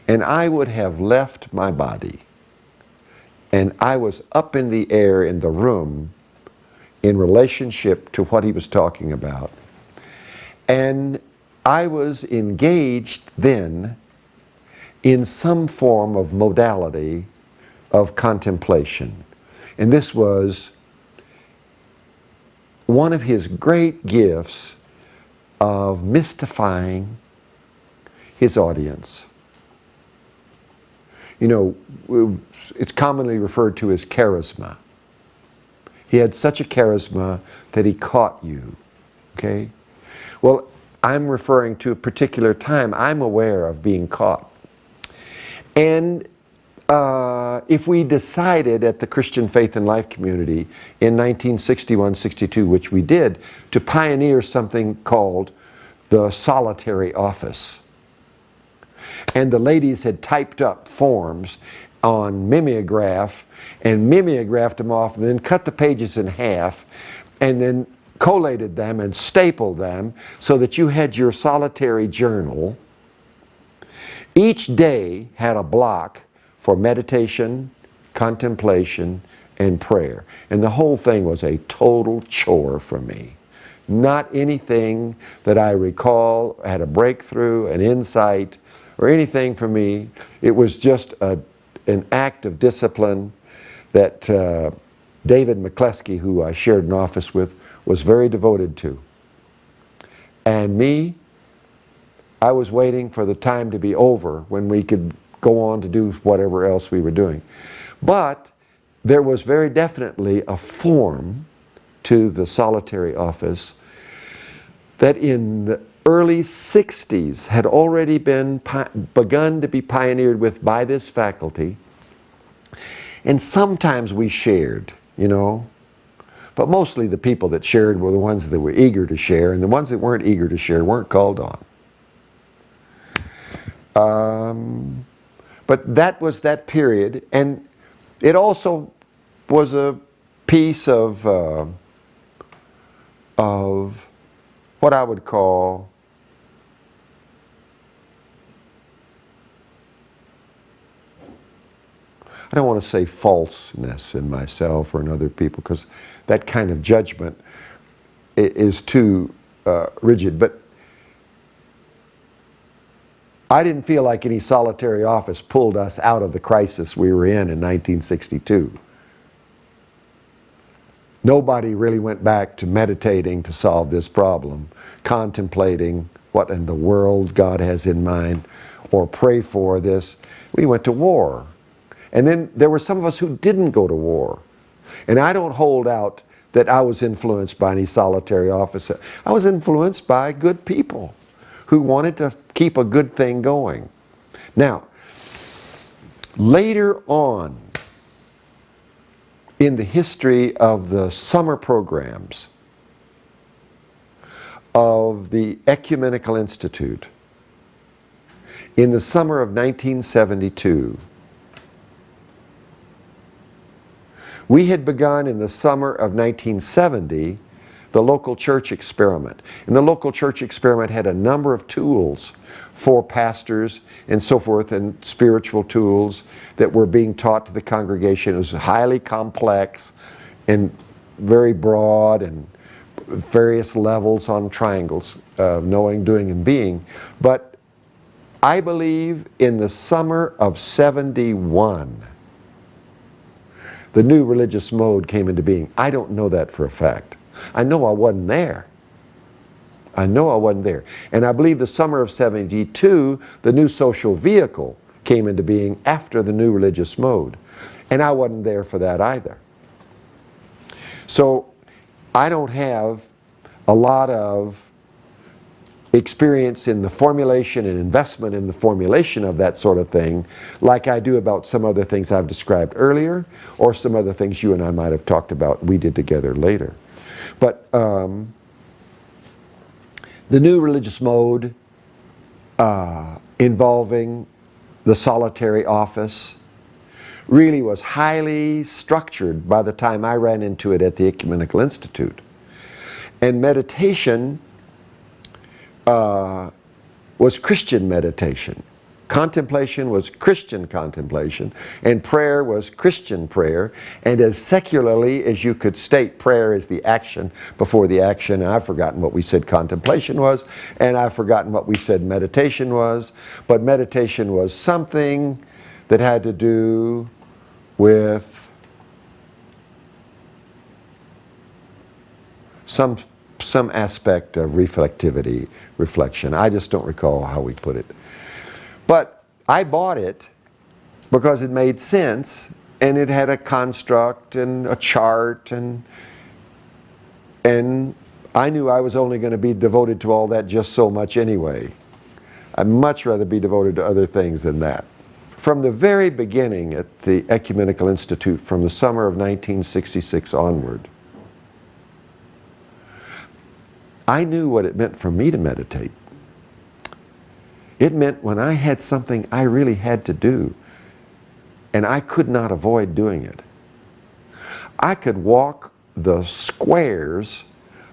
and I would have left my body, and I was up in the air in the room in relationship to what he was talking about. And I was engaged then in some form of modality of contemplation. And this was one of his great gifts of mystifying his audience. You know, it's commonly referred to as charisma. He had such a charisma that he caught you, okay? Well, I'm referring to a particular time I'm aware of being caught. And if we decided at the Christian Faith and Life community in 1961-62, which we did, to pioneer something called the solitary office. And the ladies had typed up forms on mimeograph and mimeographed them off and then cut the pages in half and then collated them and stapled them so that you had your solitary journal. Each day had a block for meditation, contemplation, and prayer. And the whole thing was a total chore for me. Not anything that I recall had a breakthrough, an insight, or anything for me. It was just an act of discipline that David McCleskey, who I shared an office with, was very devoted to. And me, I was waiting for the time to be over when we could go on to do whatever else we were doing. But there was very definitely a form to the solitary office that in the early 60s had already been begun to be pioneered with by this faculty. And sometimes we shared, you know, but mostly the people that shared were the ones that were eager to share, and the ones that weren't eager to share weren't called on. But that was that period, and it also was a piece of what I would call I don't want to say falseness in myself or in other people, because that kind of judgment is too rigid. But I didn't feel like any solitary office pulled us out of the crisis we were in 1962. Nobody really went back to meditating to solve this problem, contemplating what in the world God has in mind, or pray for this. We went to war. And then there were some of us who didn't go to war. And I don't hold out that I was influenced by any solitary office. I was influenced by good people who wanted to keep a good thing going. Now, later on in the history of the summer programs of the Ecumenical Institute, in the summer of 1972, we had begun in the summer of 1970 the local church experiment. And the local church experiment had a number of tools for pastors and so forth, and spiritual tools that were being taught to the congregation. It was highly complex and very broad and various levels on triangles of knowing, doing, and being. But I believe in the summer of 71, the new religious mode came into being. I don't know that for a fact. I know I wasn't there. I know I wasn't there. And I believe the summer of 72, the new social vehicle came into being after the new religious mode. And I wasn't there for that either. So I don't have a lot of experience in the formulation and investment in the formulation of that sort of thing like I do about some other things I've described earlier, or some other things you and I might have talked about we did together later. But the new religious mode involving the solitary office really was highly structured by the time I ran into it at the Ecumenical Institute. And meditation was Christian meditation. Contemplation was Christian contemplation, and prayer was Christian prayer. And as secularly as you could state prayer is the action before the action, and I've forgotten what we said contemplation was, and I've forgotten what we said meditation was, but meditation was something that had to do with some aspect of reflectivity, reflection. I just don't recall how we put it. But I bought it because it made sense, and it had a construct and a chart, and I knew I was only going to be devoted to all that just so much anyway. I'd much rather be devoted to other things than that. From the very beginning at the Ecumenical Institute, from the summer of 1966 onward, I knew what it meant for me to meditate. It meant when I had something I really had to do, and I could not avoid doing it, I could walk the squares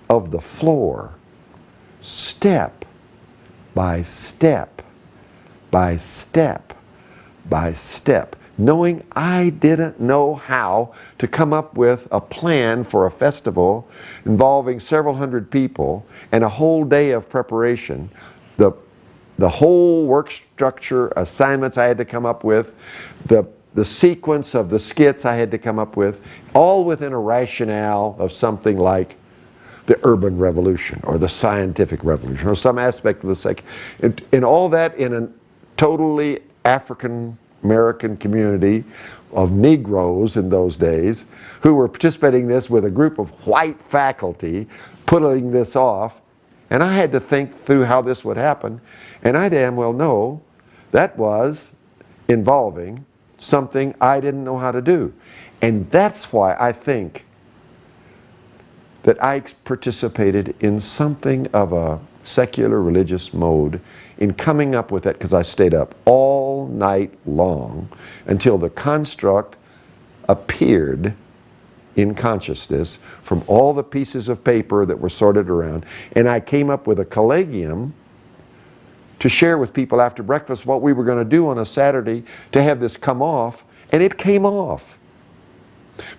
of the floor step by step by step by step, knowing I didn't know how to come up with a plan for a festival involving several hundred people and a whole day of preparation. The whole work structure, assignments I had to come up with, the sequence of the skits I had to come up with, all within a rationale of something like the urban revolution or the scientific revolution or some aspect of the and all that in a totally African American community of Negroes in those days who were participating in this with a group of white faculty putting this off. And I had to think through how this would happen. And I damn well know that was involving something I didn't know how to do. And that's why I think that I participated in something of a secular religious mode in coming up with that, because I stayed up all night long until the construct appeared in consciousness from all the pieces of paper that were sorted around. And I came up with a collegium to share with people after breakfast what we were going to do on a Saturday to have this come off, and it came off.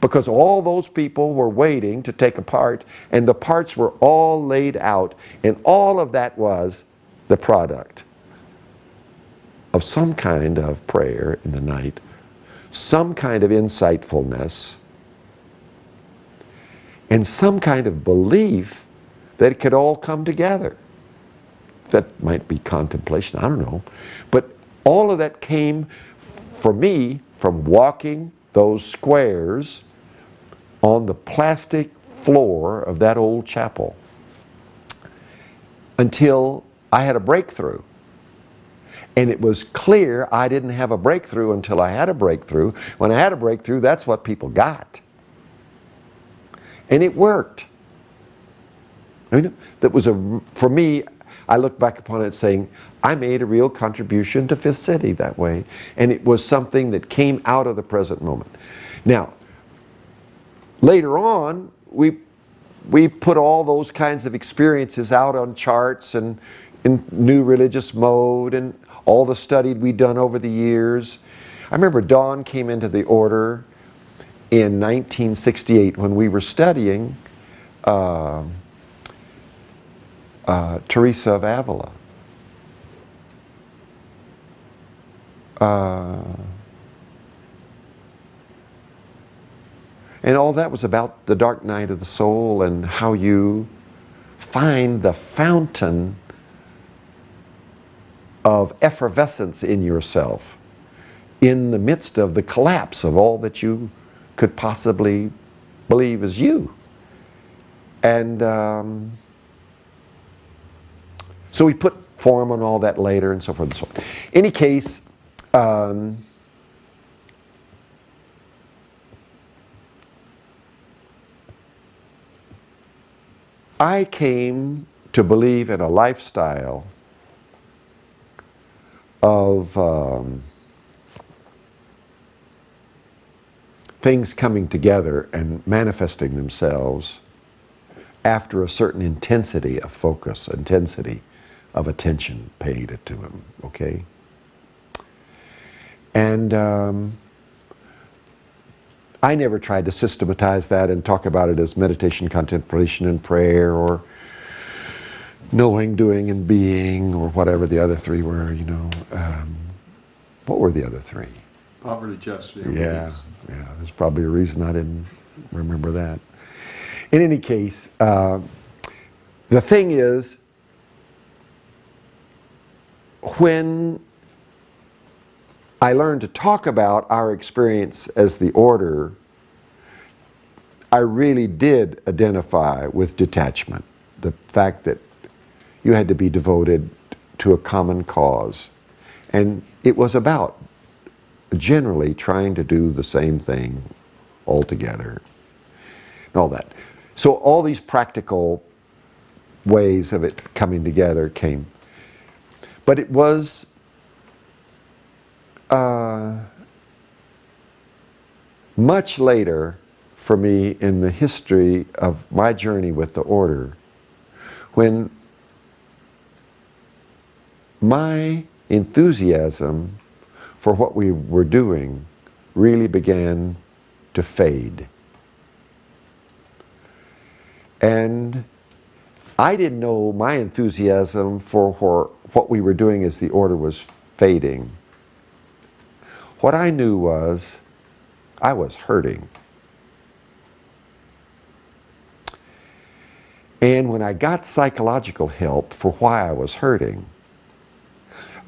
Because all those people were waiting to take a part, and the parts were all laid out, and all of that was the product of some kind of prayer in the night, some kind of insightfulness, and some kind of belief that it could all come together. That might be contemplation, I don't know. But all of that came, for me, from walking those squares on the plastic floor of that old chapel until I had a breakthrough. And it was clear I didn't have a breakthrough until I had a breakthrough. When I had a breakthrough, that's what people got. And it worked. I mean, that was for me, I look back upon it saying, I made a real contribution to Fifth City that way. And it was something that came out of the present moment. Now, later on, we put all those kinds of experiences out on charts and in new religious mode and all the study we'd done over the years. I remember Dawn came into the order in 1968 when we were studying Teresa of Avila. And all that was about the dark night of the soul and how you find the fountain of effervescence in yourself in the midst of the collapse of all that you could possibly believe is you. And so we put form on all that later and so forth and so on. Any case, I came to believe in a lifestyle of things coming together and manifesting themselves after a certain intensity of focus, intensity of attention paid to them, okay? And I never tried to systematize that and talk about it as meditation, contemplation, and prayer, or knowing, doing, and being, or whatever the other three were, you know. What were the other three? Poverty, chastity. Yeah, there's probably a reason I didn't remember that. In any case, the thing is, when I learned to talk about our experience as the order, I really did identify with detachment. The fact that you had to be devoted to a common cause. And it was about generally trying to do the same thing all together and all that. So all these practical ways of it coming together came. But it was much later for me in the history of my journey with the order when my enthusiasm for what we were doing really began to fade. And I didn't know my enthusiasm for what we were doing as the order was fading. What I knew was I was hurting. And when I got psychological help for why I was hurting,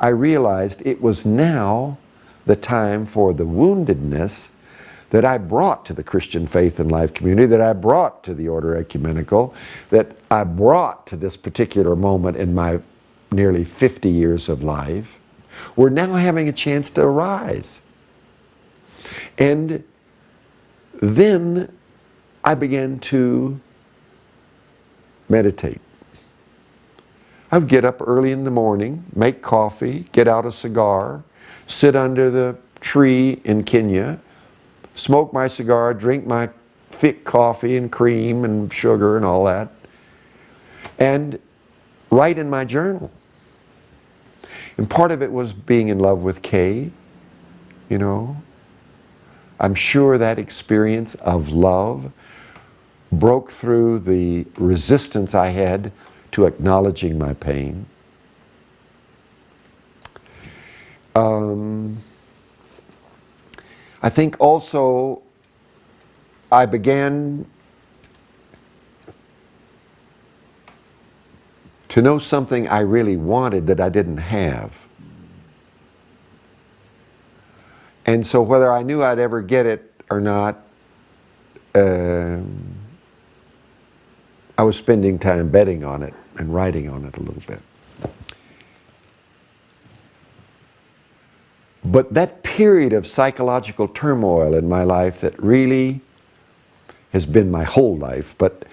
I realized it was now the time for the woundedness that I brought to the Christian faith and life community, that I brought to the Order Ecumenical, that I brought to this particular moment in my nearly 50 years of life, were now having a chance to arise. And then I began to meditate. I would get up early in the morning, make coffee, get out a cigar, sit under the tree in Kenya, smoke my cigar, drink my thick coffee and cream and sugar and all that, and write in my journal. And part of it was being in love with Kay, you know. I'm sure that experience of love broke through the resistance I had to acknowledging my pain. I think also I began to know something I really wanted that I didn't have. And so whether I knew I'd ever get it or not, I was spending time betting on it and writing on it a little bit. But that period of psychological turmoil in my life that really has been my whole life, but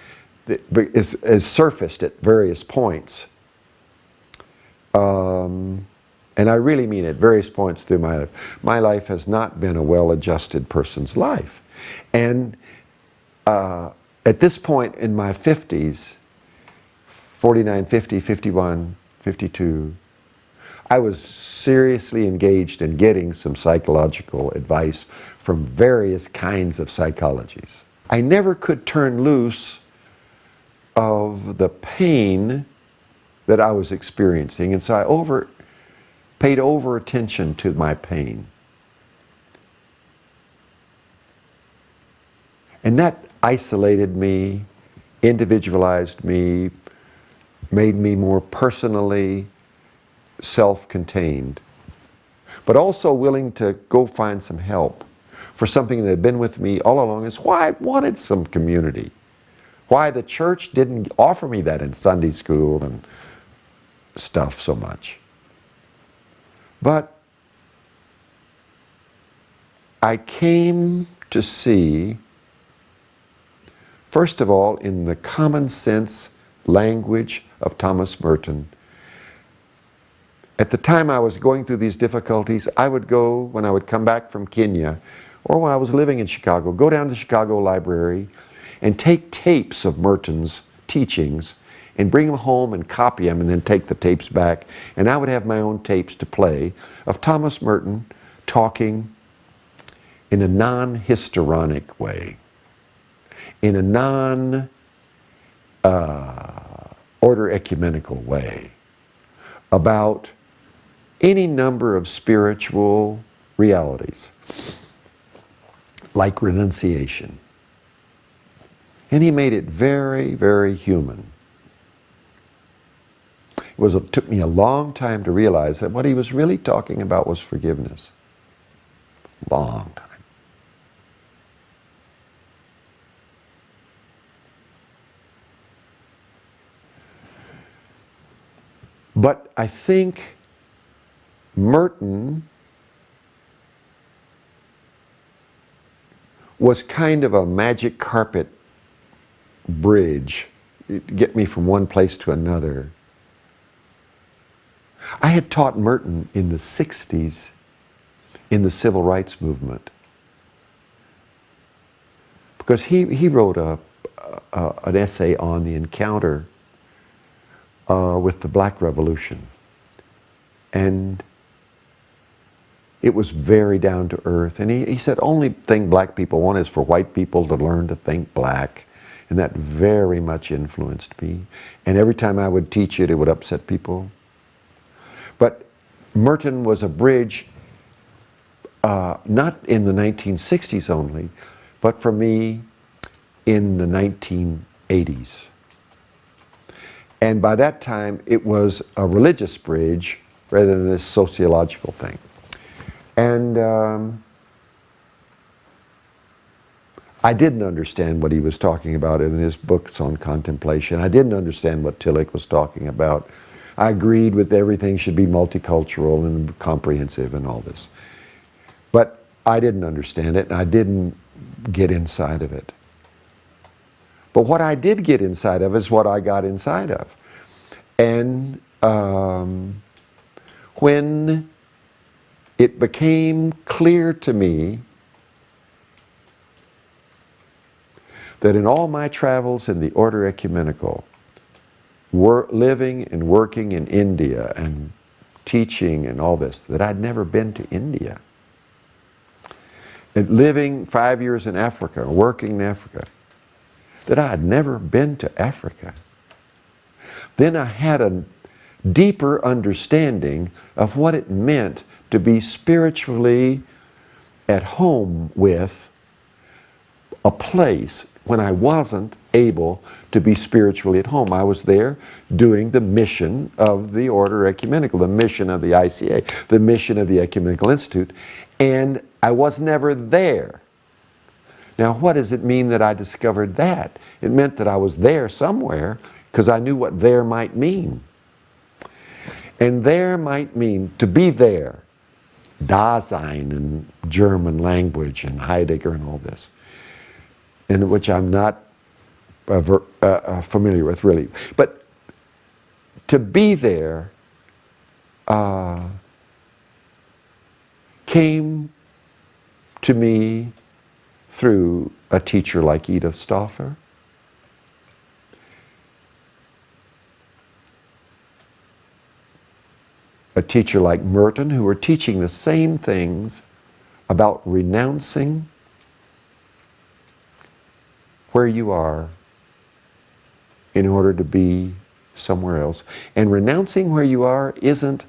is surfaced at various points. And I really mean at various points through my life. My life has not been a well-adjusted person's life. And at this point in my 50s, 49, 50, 51, 52, I was seriously engaged in getting some psychological advice from various kinds of psychologies. I never could turn loose of the pain that I was experiencing, and so I paid over attention to my pain. And that isolated me, individualized me, made me more personally self-contained, but also willing to go find some help for something that had been with me all along. Is why I wanted some community. Why the church didn't offer me that in Sunday school and stuff so much. But I came to see, first of all, in the common sense language of Thomas Merton. At the time I was going through these difficulties, I would go, when I would come back from Kenya, or when I was living in Chicago, go down to the Chicago Library and take tapes of Merton's teachings and bring them home and copy them and then take the tapes back. And I would have my own tapes to play of Thomas Merton talking in a non-histrionic way, in a non-order ecumenical way, about any number of spiritual realities, like renunciation. And he made it very, very human. It took me a long time to realize that what he was really talking about was forgiveness. Long time. But I think Merton was kind of a magic carpet bridge get me from one place to another. I had taught Merton in the 60s in the civil rights movement, because he wrote an essay on the encounter with the Black Revolution. And it was very down to earth. And he said, only thing black people want is for white people to learn to think black. And that very much influenced me. And every time I would teach it, it would upset people. But Merton was a bridge, not in the 1960s only, but for me in the 1980s. And by that time, it was a religious bridge rather than this sociological thing. And I didn't understand what he was talking about in his books on contemplation. I didn't understand what Tillich was talking about. I agreed with everything should be multicultural and comprehensive and all this. But I didn't understand it, and I didn't get inside of it. But what I did get inside of is what I got inside of. And when it became clear to me that in all my travels in the Order Ecumenical, living and working in India and teaching and all this, that I'd never been to India. And living 5 years in Africa, working in Africa, that I had never been to Africa. Then I had a deeper understanding of what it meant to be spiritually at home with a place when I wasn't able to be spiritually at home. I was there doing the mission of the Order Ecumenical, the mission of the ICA, the mission of the Ecumenical Institute, and I was never there. Now, what does it mean that I discovered that? It meant that I was there somewhere because I knew what there might mean. And there might mean to be there, Dasein in German language and Heidegger and all this, in which I'm not familiar with really. But to be there came to me through a teacher like Edith Stauffer, a teacher like Merton, who were teaching the same things about renouncing where you are in order to be somewhere else. And renouncing where you are isn't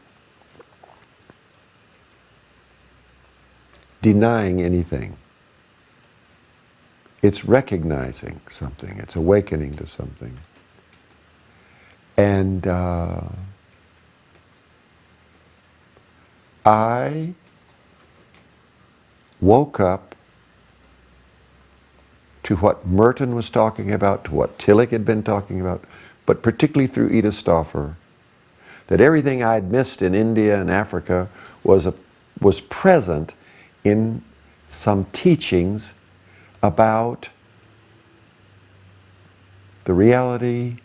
denying anything. It's recognizing something. It's awakening to something. And I woke up to what Merton was talking about, to what Tillich had been talking about, but particularly through Edith Stauffer, that everything I had missed in India and Africa was present in some teachings about the reality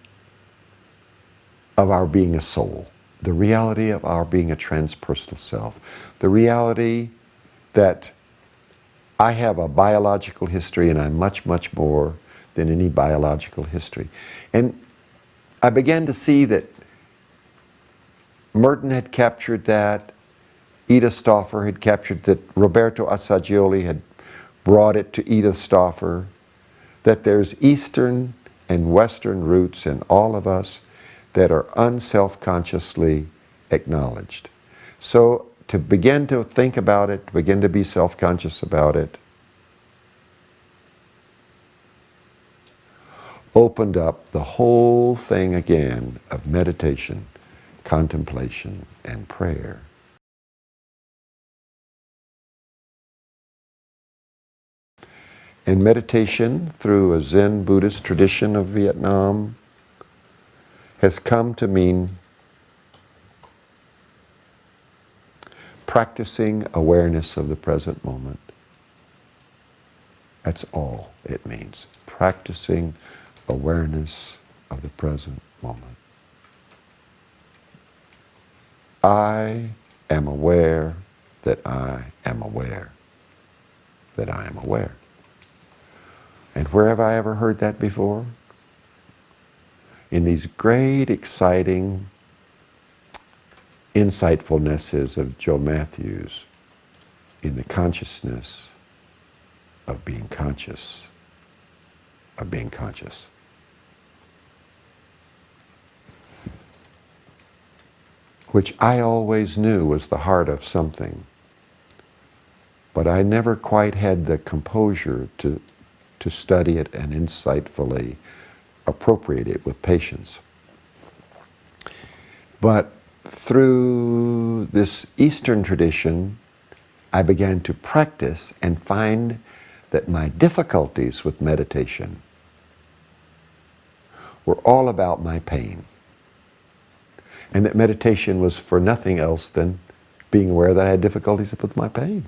of our being a soul, the reality of our being a transpersonal self, the reality that I have a biological history and I'm much, much more than any biological history. And I began to see that Merton had captured that, Edith Stauffer had captured that, Roberto Assagioli had brought it to Edith Stauffer, that there's Eastern and Western roots in all of us that are unself-consciously acknowledged. So to begin to think about it, to begin to be self-conscious about it, opened up the whole thing again of meditation, contemplation, and prayer. And meditation, through a Zen Buddhist tradition of Vietnam, has come to mean practicing awareness of the present moment. That's all it means. Practicing awareness of the present moment. I am aware that I am aware that I am aware. And where have I ever heard that before? In these great, exciting insightfulnesses of Joe Matthews, in the consciousness of being conscious, of being conscious. Which I always knew was the heart of something, but I never quite had the composure to study it and insightfully appropriate it with patience. But through this Eastern tradition, I began to practice and find that my difficulties with meditation were all about my pain. And that meditation was for nothing else than being aware that I had difficulties with my pain.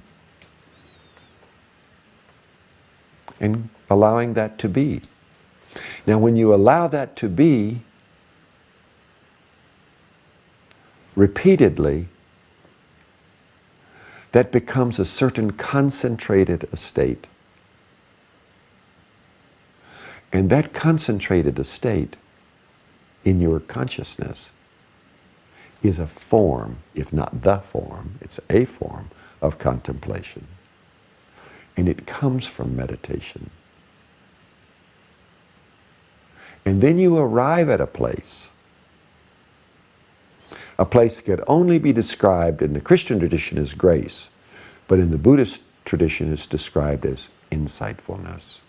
And allowing that to be. Now, when you allow that to be repeatedly, that becomes a certain concentrated estate. And that concentrated estate in your consciousness is a form, if not the form, it's a form of contemplation. And it comes from meditation. And then you arrive at a place that could only be described in the Christian tradition as grace, but in the Buddhist tradition is described as insightfulness.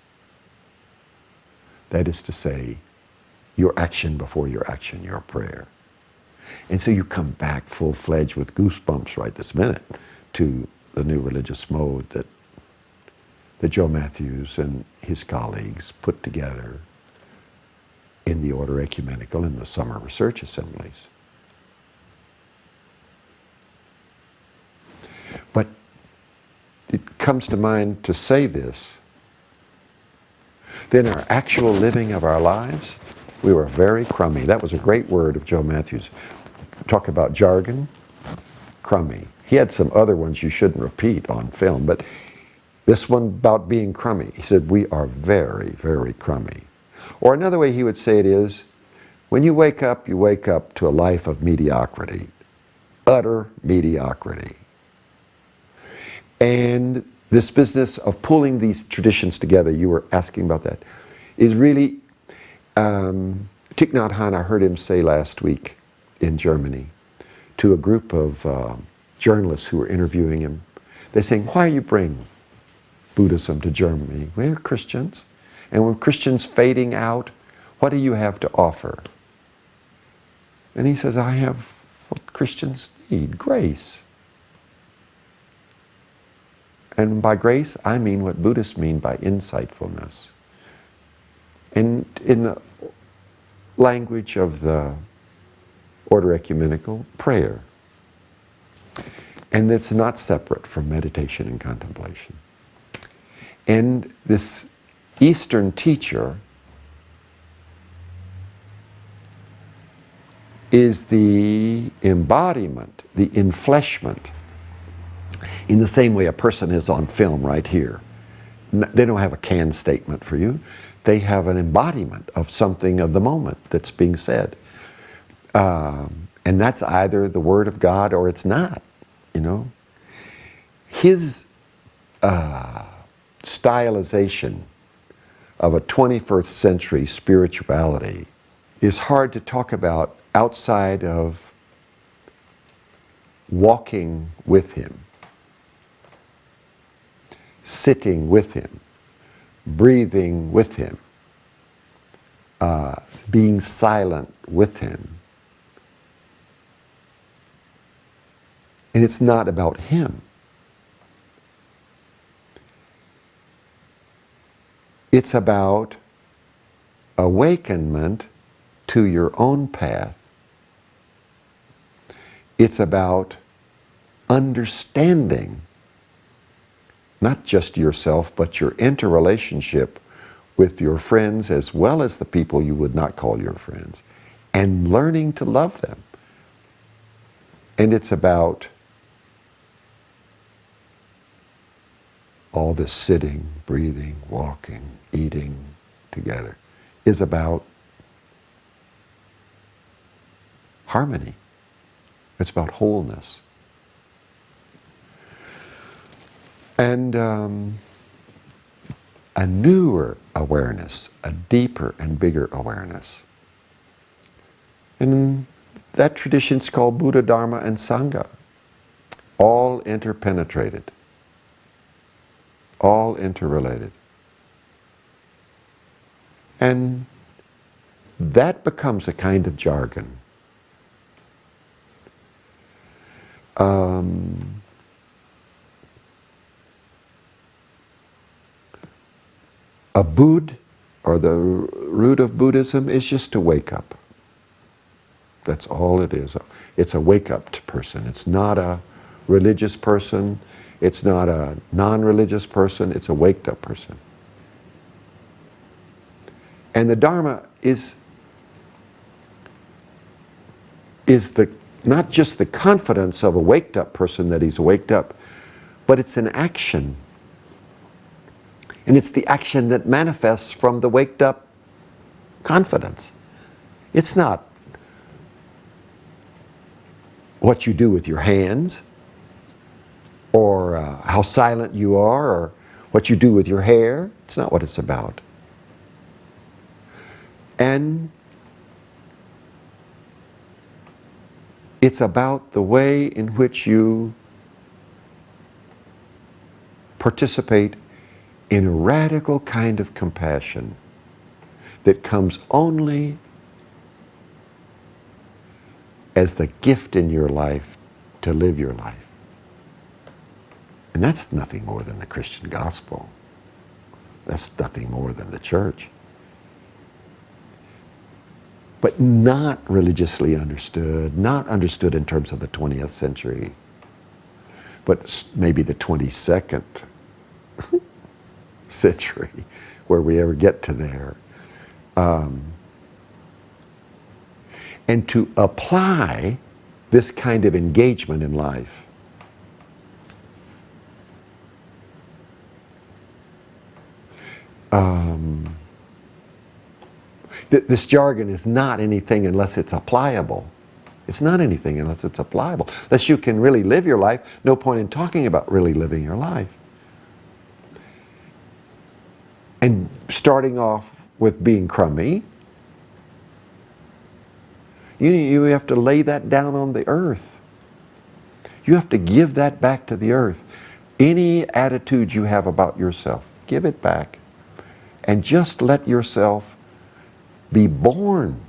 That is to say, your action before your action, your prayer. And so you come back full-fledged with goosebumps right this minute to the new religious mode that Joe Matthews and his colleagues put together in the Order Ecumenical in the summer research assemblies. But it comes to mind to say this, then our actual living of our lives, we were very crummy. That was a great word of Joe Matthews. Talk about jargon, crummy. He had some other ones you shouldn't repeat on film, but this one about being crummy. He said, we are very, very crummy. Or another way he would say it is, when you wake up to a life of mediocrity, utter mediocrity. And this business of pulling these traditions together, you were asking about that, is really, Thich Nhat Hanh, I heard him say last week in Germany to a group of journalists who were interviewing him. They're saying, why you bring Buddhism to Germany? We're Christians. And when Christians fading out, what do you have to offer? And he says, I have what Christians need, grace. And by grace, I mean what Buddhists mean by insightfulness. And in the language of the Order Ecumenical, prayer. And it's not separate from meditation and contemplation. And this Eastern teacher is the embodiment, the enfleshment, in the same way a person is on film right here. They don't have a canned statement for you. They have an embodiment of something of the moment that's being said. And that's either the Word of God or it's not, you know. His stylization of a 21st century spirituality is hard to talk about outside of walking with him, sitting with him, breathing with him, being silent with him. And it's not about him. It's about awakenment to your own path. It's about understanding not just yourself, but your interrelationship with your friends as well as the people you would not call your friends, and learning to love them. And it's about all this sitting, breathing, walking, eating together is about harmony. It's about wholeness. And a newer awareness, a deeper and bigger awareness. And that tradition's called Buddha, Dharma, and Sangha. All interpenetrated. All interrelated. And that becomes a kind of jargon. A Bud, or the root of Buddhism, is just to wake up. That's all it is. It's a wake-up person. It's not a religious person. It's not a non-religious person. It's a waked-up person. And the Dharma is not just the confidence of a waked-up person that he's waked up, but it's an action. And it's the action that manifests from the waked-up confidence. It's not what you do with your hands, or how silent you are, or what you do with your hair. It's not what it's about. And it's about the way in which you participate in a radical kind of compassion that comes only as the gift in your life to live your life. And that's nothing more than the Christian gospel. That's nothing more than the church. But not religiously understood, not understood in terms of the 20th century, but maybe the 22nd century, where we ever get to there. And to apply this kind of engagement in life this jargon is not anything unless it's applicable. It's not anything unless it's applicable. Unless you can really live your life, no point in talking about really living your life. And starting off with being crummy, you have to lay that down on the earth. You have to give that back to the earth. Any attitude you have about yourself, give it back. And just let yourself be born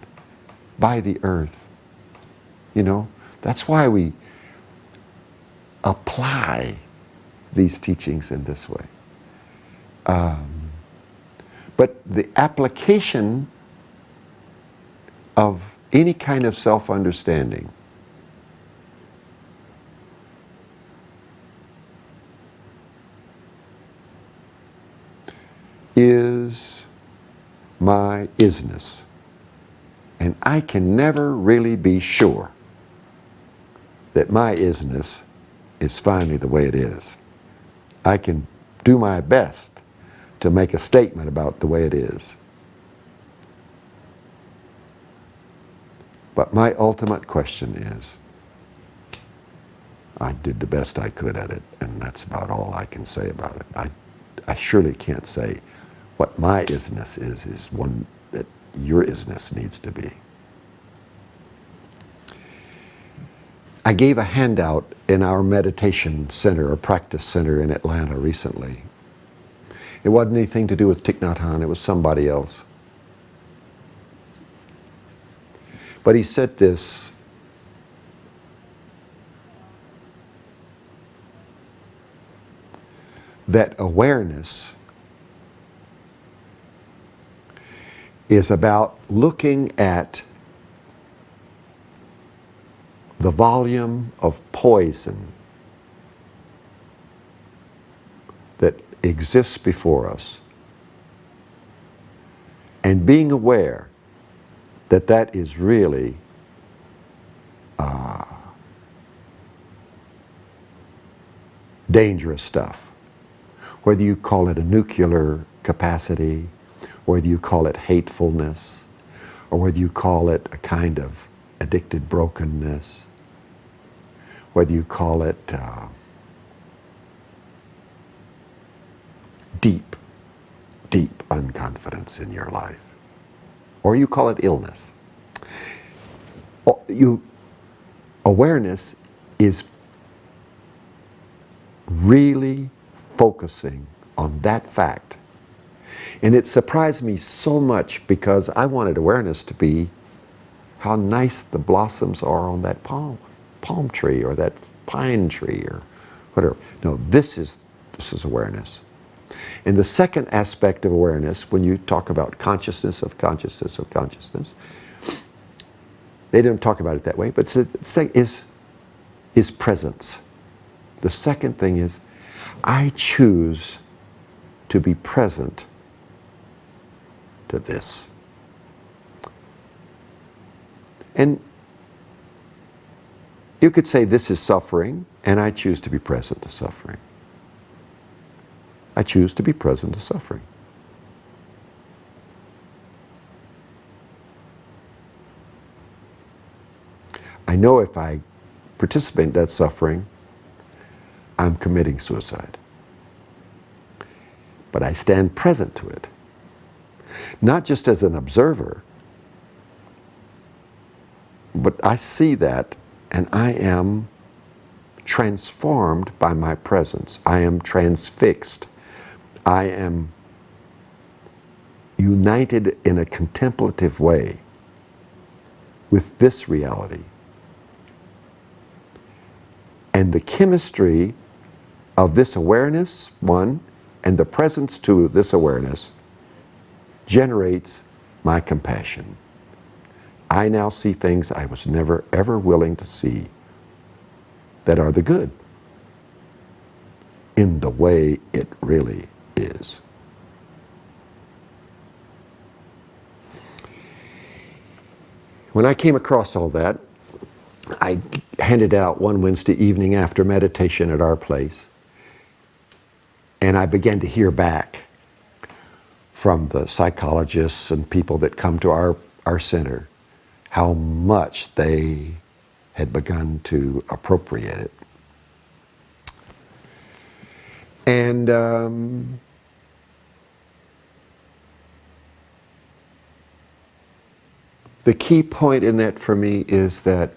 by the earth. You know, that's why we apply these teachings in this way. But the application of any kind of self-understanding is my isness. And I can never really be sure that my isness is finally the way it is. I can do my best to make a statement about the way it is. But my ultimate question is, I did the best I could at it, and that's about all I can say about it. I surely can't say what my isness is one that your isness needs to be. I gave a handout in our meditation center or practice center in Atlanta recently. It wasn't anything to do with Thich Nhat Hanh, it was somebody else. But he said this: that awareness is about looking at the volume of poison that exists before us And being aware that that is really dangerous stuff. Whether you call it a nuclear capacity, whether you call it hatefulness, or whether you call it a kind of addicted brokenness, whether you call it deep, deep unconfidence in your life, or you call it illness. Awareness is really focusing on that fact. And it surprised me so much because I wanted awareness to be how nice the blossoms are on that palm tree or that pine tree or whatever. No, this is awareness. And the second aspect of awareness, when you talk about consciousness of consciousness of consciousness, they don't talk about it that way, but is presence. The second thing is, I choose to be present to this. And you could say this is suffering, and I choose to be present to suffering. I choose to be present to suffering. I know if I participate in that suffering, I'm committing suicide. But I stand present to it. Not just as an observer, but I see that and I am transformed by my presence. I am transfixed. I am united in a contemplative way with this reality. And the chemistry of this awareness, one, and the presence, two, of this awareness generates my compassion. I now see things I was never ever willing to see that are the good in the way it really is. When I came across all that, I handed out one Wednesday evening after meditation at our place, and I began to hear back from the psychologists and people that come to our center how much they had begun to appropriate it. And the key point in that for me is that,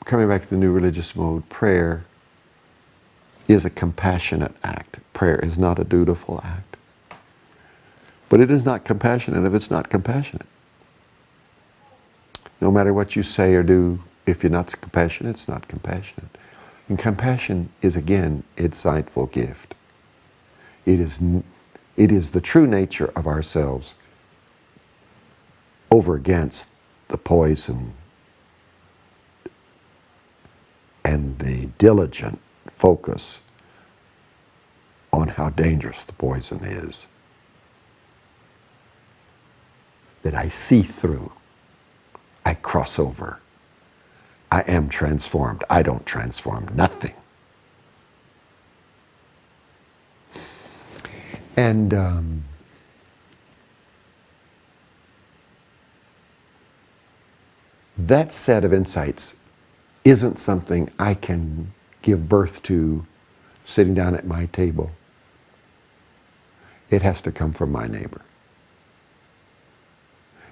coming back to the new religious mode, prayer is a compassionate act. Prayer is not a dutiful act. But it is not compassionate if it's not compassionate. No matter what you say or do, if you're not compassionate, it's not compassionate. And compassion is, again, insightful gift. It is the true nature of ourselves over against the poison and the diligent focus on how dangerous the poison is that I see through. I cross over. I am transformed. I don't transform nothing. And that set of insights isn't something I can give birth to sitting down at my table. It has to come from my neighbor.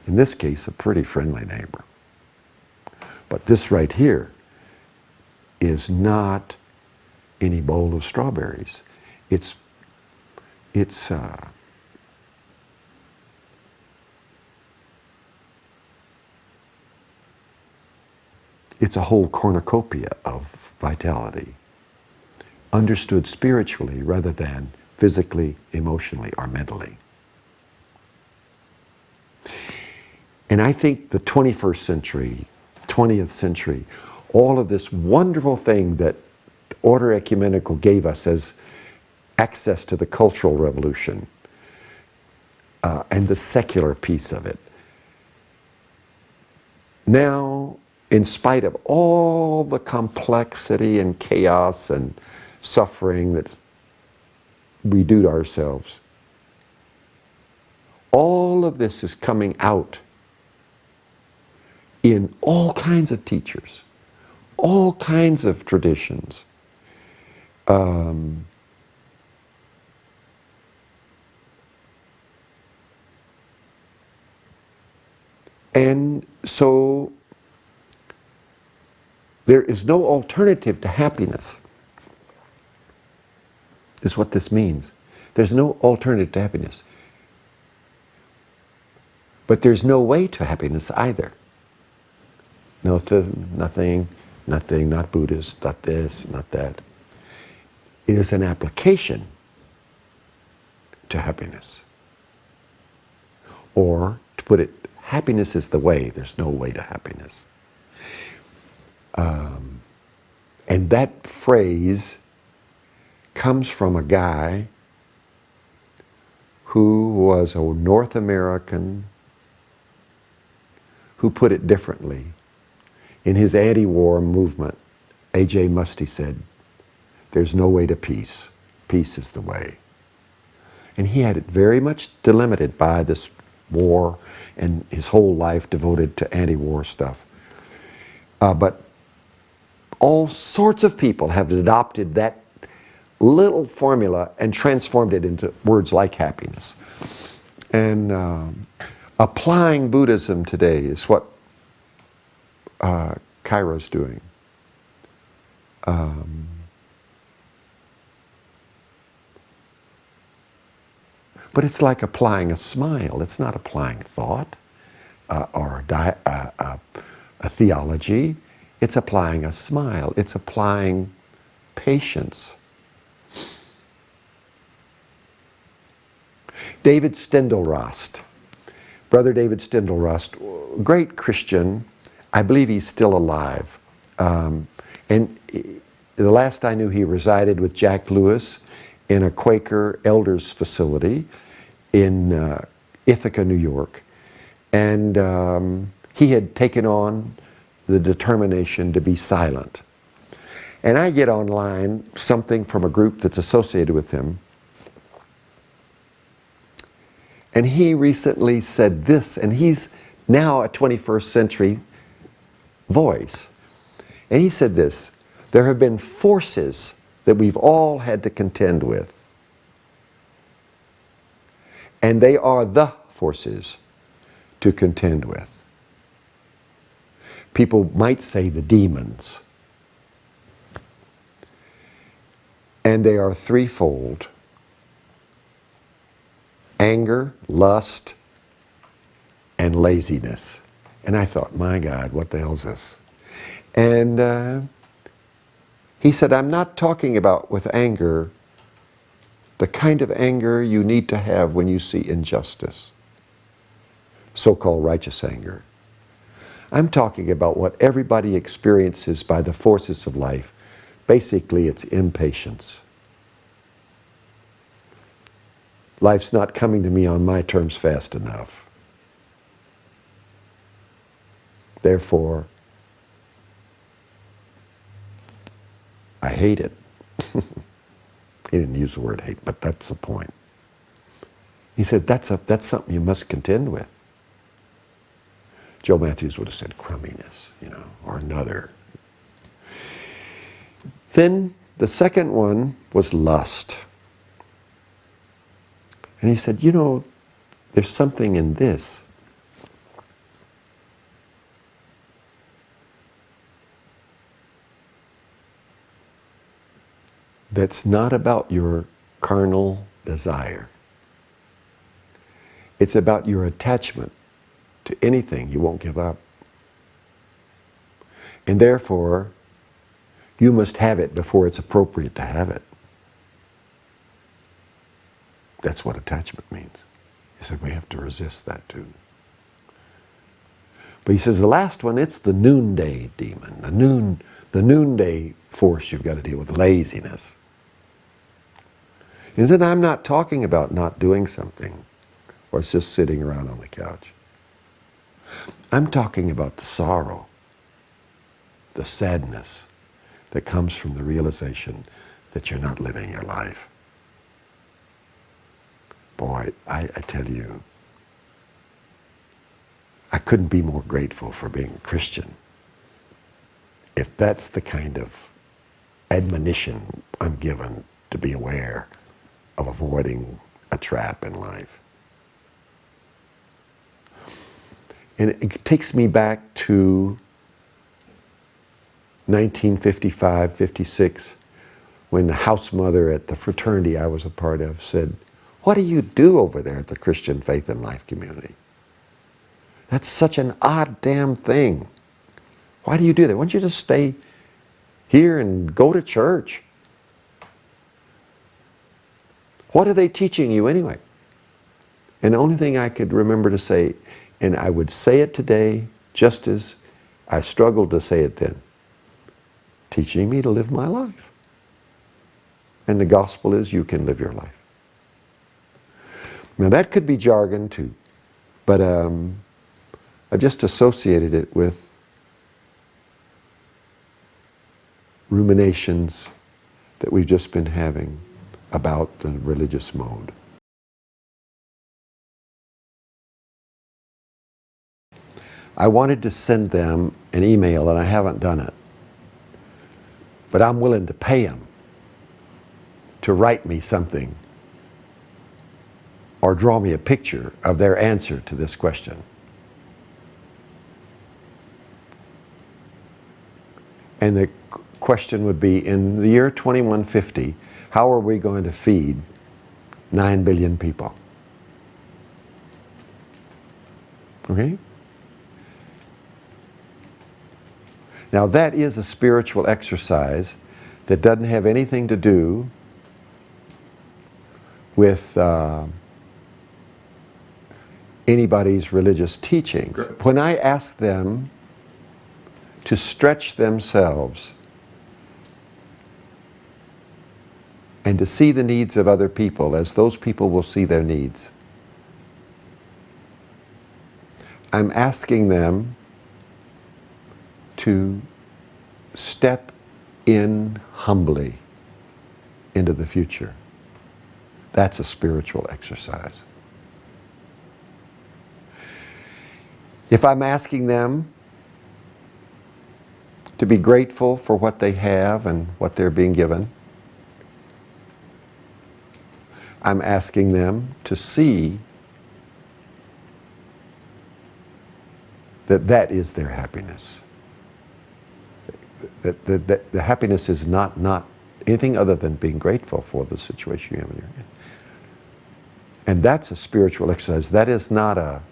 In this case, a pretty friendly neighbor. But this right here is not any bowl of strawberries. It's a whole cornucopia of vitality, understood spiritually rather than physically, emotionally, or mentally. And I think the 21st century, 20th century, all of this wonderful thing that Order Ecumenical gave us as access to the Cultural Revolution and the secular piece of it. Now, in spite of all the complexity and chaos and suffering that we do to ourselves, all of this is coming out in all kinds of teachers, all kinds of traditions. And so there is no alternative to happiness, is what this means. There's no alternative to happiness. But there's no way to happiness either. Nothing, not Buddhist, not this, not that. It is an application to happiness. Or, to put it, happiness is the way, there's no way to happiness. And that phrase comes from a guy who was a North American who put it differently. In his anti-war movement, A.J. Muste said, "There's no way to peace. Peace is the way." And he had it very much delimited by this war and his whole life devoted to anti-war stuff. But all sorts of people have adopted that little formula and transformed it into words like happiness. And applying Buddhism today is what Cairo's doing. But it's like applying a smile. It's not applying thought or a theology. It's applying a smile. It's applying patience. David Steindl-Rast, Brother David Steindl-Rast, great Christian. I believe he's still alive. And the last I knew, he resided with Jack Lewis in a Quaker elders facility in Ithaca, New York. And he had taken on the determination to be silent. And I get online something from a group that's associated with him. And he recently said this, and he's now a 21st century voice. And he said this: there have been forces that we've all had to contend with. And they are the forces to contend with. People might say the demons. And they are threefold: anger, lust, and laziness. And I thought, my God, what the hell is this? And he said, I'm not talking about with anger the kind of anger you need to have when you see injustice, so-called righteous anger. I'm talking about what everybody experiences by the forces of life. Basically, it's impatience. Life's not coming to me on my terms fast enough. Therefore, I hate it. He didn't use the word hate, but that's the point. He said, that's something you must contend with. Joe Matthews would have said crumminess, or another. Then the second one was lust. And he said, there's something in this. That's not about your carnal desire. It's about your attachment to anything you won't give up. And therefore, you must have it before it's appropriate to have it. That's what attachment means. He said we have to resist that too. But he says the last one, it's the noonday demon, the noonday force you've got to deal with, laziness. And then I'm not talking about not doing something or just sitting around on the couch. I'm talking about the sorrow, the sadness that comes from the realization that you're not living your life. Boy, I tell you, I couldn't be more grateful for being a Christian if that's the kind of admonition I'm given to be aware of avoiding a trap in life. And it takes me back to 1955, 56, when the house mother at the fraternity I was a part of said, "What do you do over there at the Christian Faith and Life community? That's such an odd damn thing. Why do you do that? Why don't you just stay here and go to church? What are they teaching you anyway?" And the only thing I could remember to say, and I would say it today just as I struggled to say it then, teaching me to live my life. And the gospel is you can live your life. Now that could be jargon too, but I just associated it with ruminations that we've just been having about the religious mode. I wanted to send them an email and I haven't done it, but I'm willing to pay them to write me something or draw me a picture of their answer to this question. And the question would be, in the year 2150, how are we going to feed 9 billion people? Okay? Now that is a spiritual exercise that doesn't have anything to do with anybody's religious teachings. When I ask them to stretch themselves and to see the needs of other people as those people will see their needs, I'm asking them to step in humbly into the future. That's a spiritual exercise. If I'm asking them to be grateful for what they have and what they're being given, I'm asking them to see that that is their happiness. That the happiness is not anything other than being grateful for the situation you have in your hand. And that's a spiritual exercise. That is not a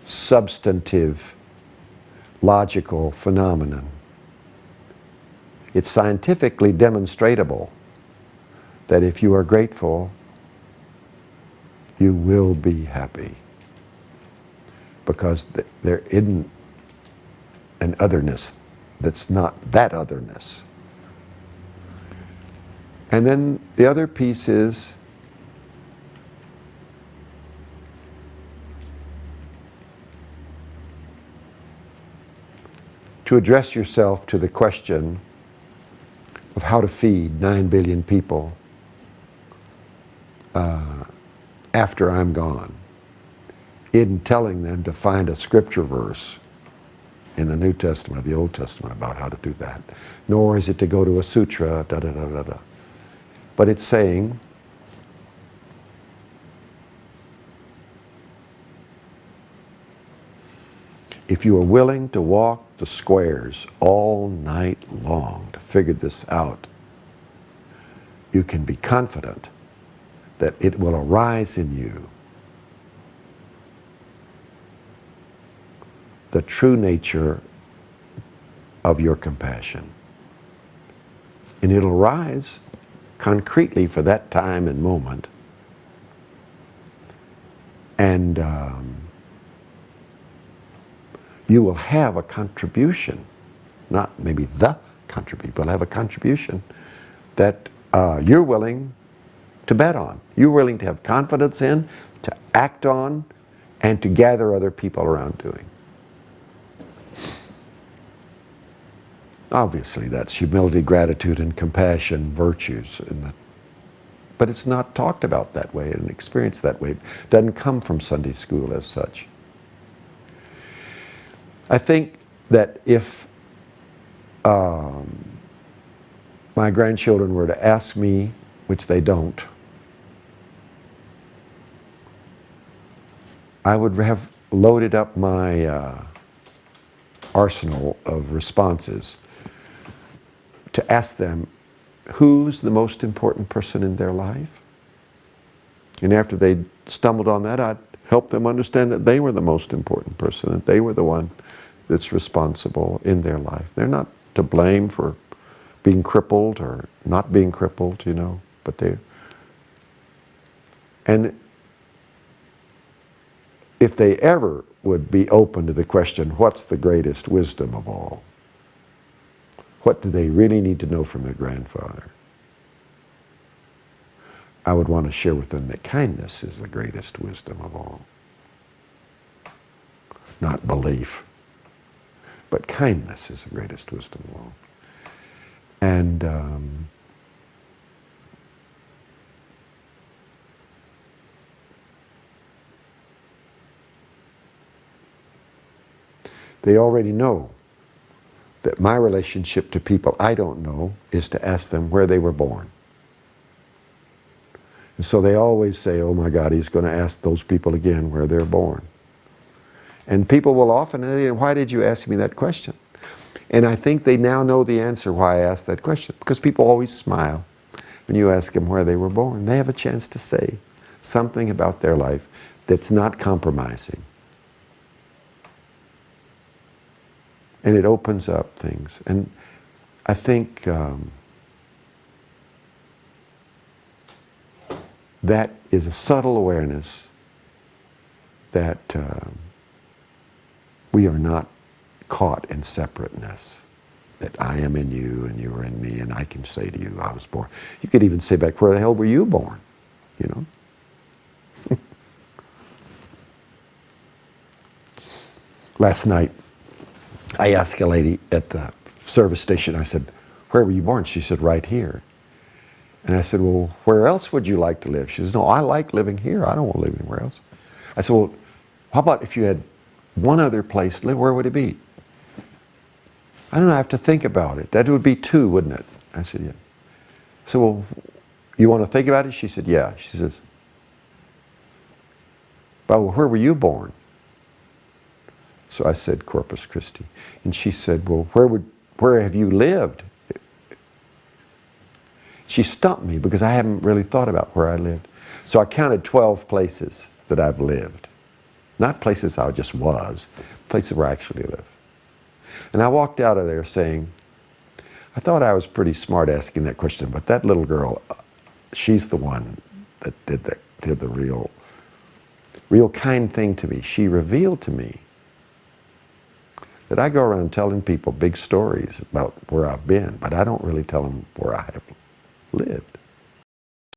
substantive, logical phenomenon. It's scientifically demonstrable that if you are grateful, you will be happy. Because there isn't an otherness that's not that otherness. And then the other piece is to address yourself to the question of how to feed 9 billion people after I'm gone, in telling them to find a scripture verse in the New Testament or the Old Testament about how to do that. Nor is it to go to a sutra, da-da-da-da-da. But it's saying, if you are willing to walk the squares all night long to figure this out, you can be confident that it will arise in you the true nature of your compassion. And it'll rise concretely for that time and moment. And you will have a contribution, not maybe the contribution, but have a contribution that you're willing to bet on. You're willing to have confidence in, to act on, and to gather other people around doing. Obviously, that's humility, gratitude, and compassion, virtues. But it's not talked about that way and experienced that way. It doesn't come from Sunday school as such. I think that if my grandchildren were to ask me, which they don't, I would have loaded up my arsenal of responses to ask them, who's the most important person in their life? And after they stumbled on that, I'd help them understand that they were the most important person, that they were the one that's responsible in their life. They're not to blame for being crippled or not being crippled, you know, but they. And if they ever would be open to the question, what's the greatest wisdom of all? What do they really need to know from their grandfather? I would want to share with them that kindness is the greatest wisdom of all. Not belief, but kindness is the greatest wisdom of all. And they already know that my relationship to people I don't know is to ask them where they were born. And so they always say, oh my God, he's going to ask those people again where they're born. And people will often say, why did you ask me that question? And I think they now know the answer why I asked that question. Because people always smile when you ask them where they were born. They have a chance to say something about their life that's not compromising. And it opens up things. And I think that is a subtle awareness that we are not caught in separateness. That I am in you and you are in me, and I can say to you, I was born. You could even say back, where the hell were you born? You know? Last night, I asked a lady at the service station, I said, where were you born? She said, right here. And I said, well, where else would you like to live? She says, no, I like living here. I don't want to live anywhere else. I said, well, how about if you had one other place to live, where would it be? I don't know, I have to think about it. That would be two, wouldn't it? I said, yeah. So, well, you want to think about it? She said, yeah. She says, well, where were you born? So I said, Corpus Christi. And she said, well, where have you lived? She stumped me because I haven't really thought about where I lived. So I counted 12 places that I've lived. Not places I just was, places where I actually live. And I walked out of there saying, I thought I was pretty smart asking that question, but that little girl, she's the one that did the real kind thing to me. She revealed to me that I go around telling people big stories about where I've been, but I don't really tell them where I have lived.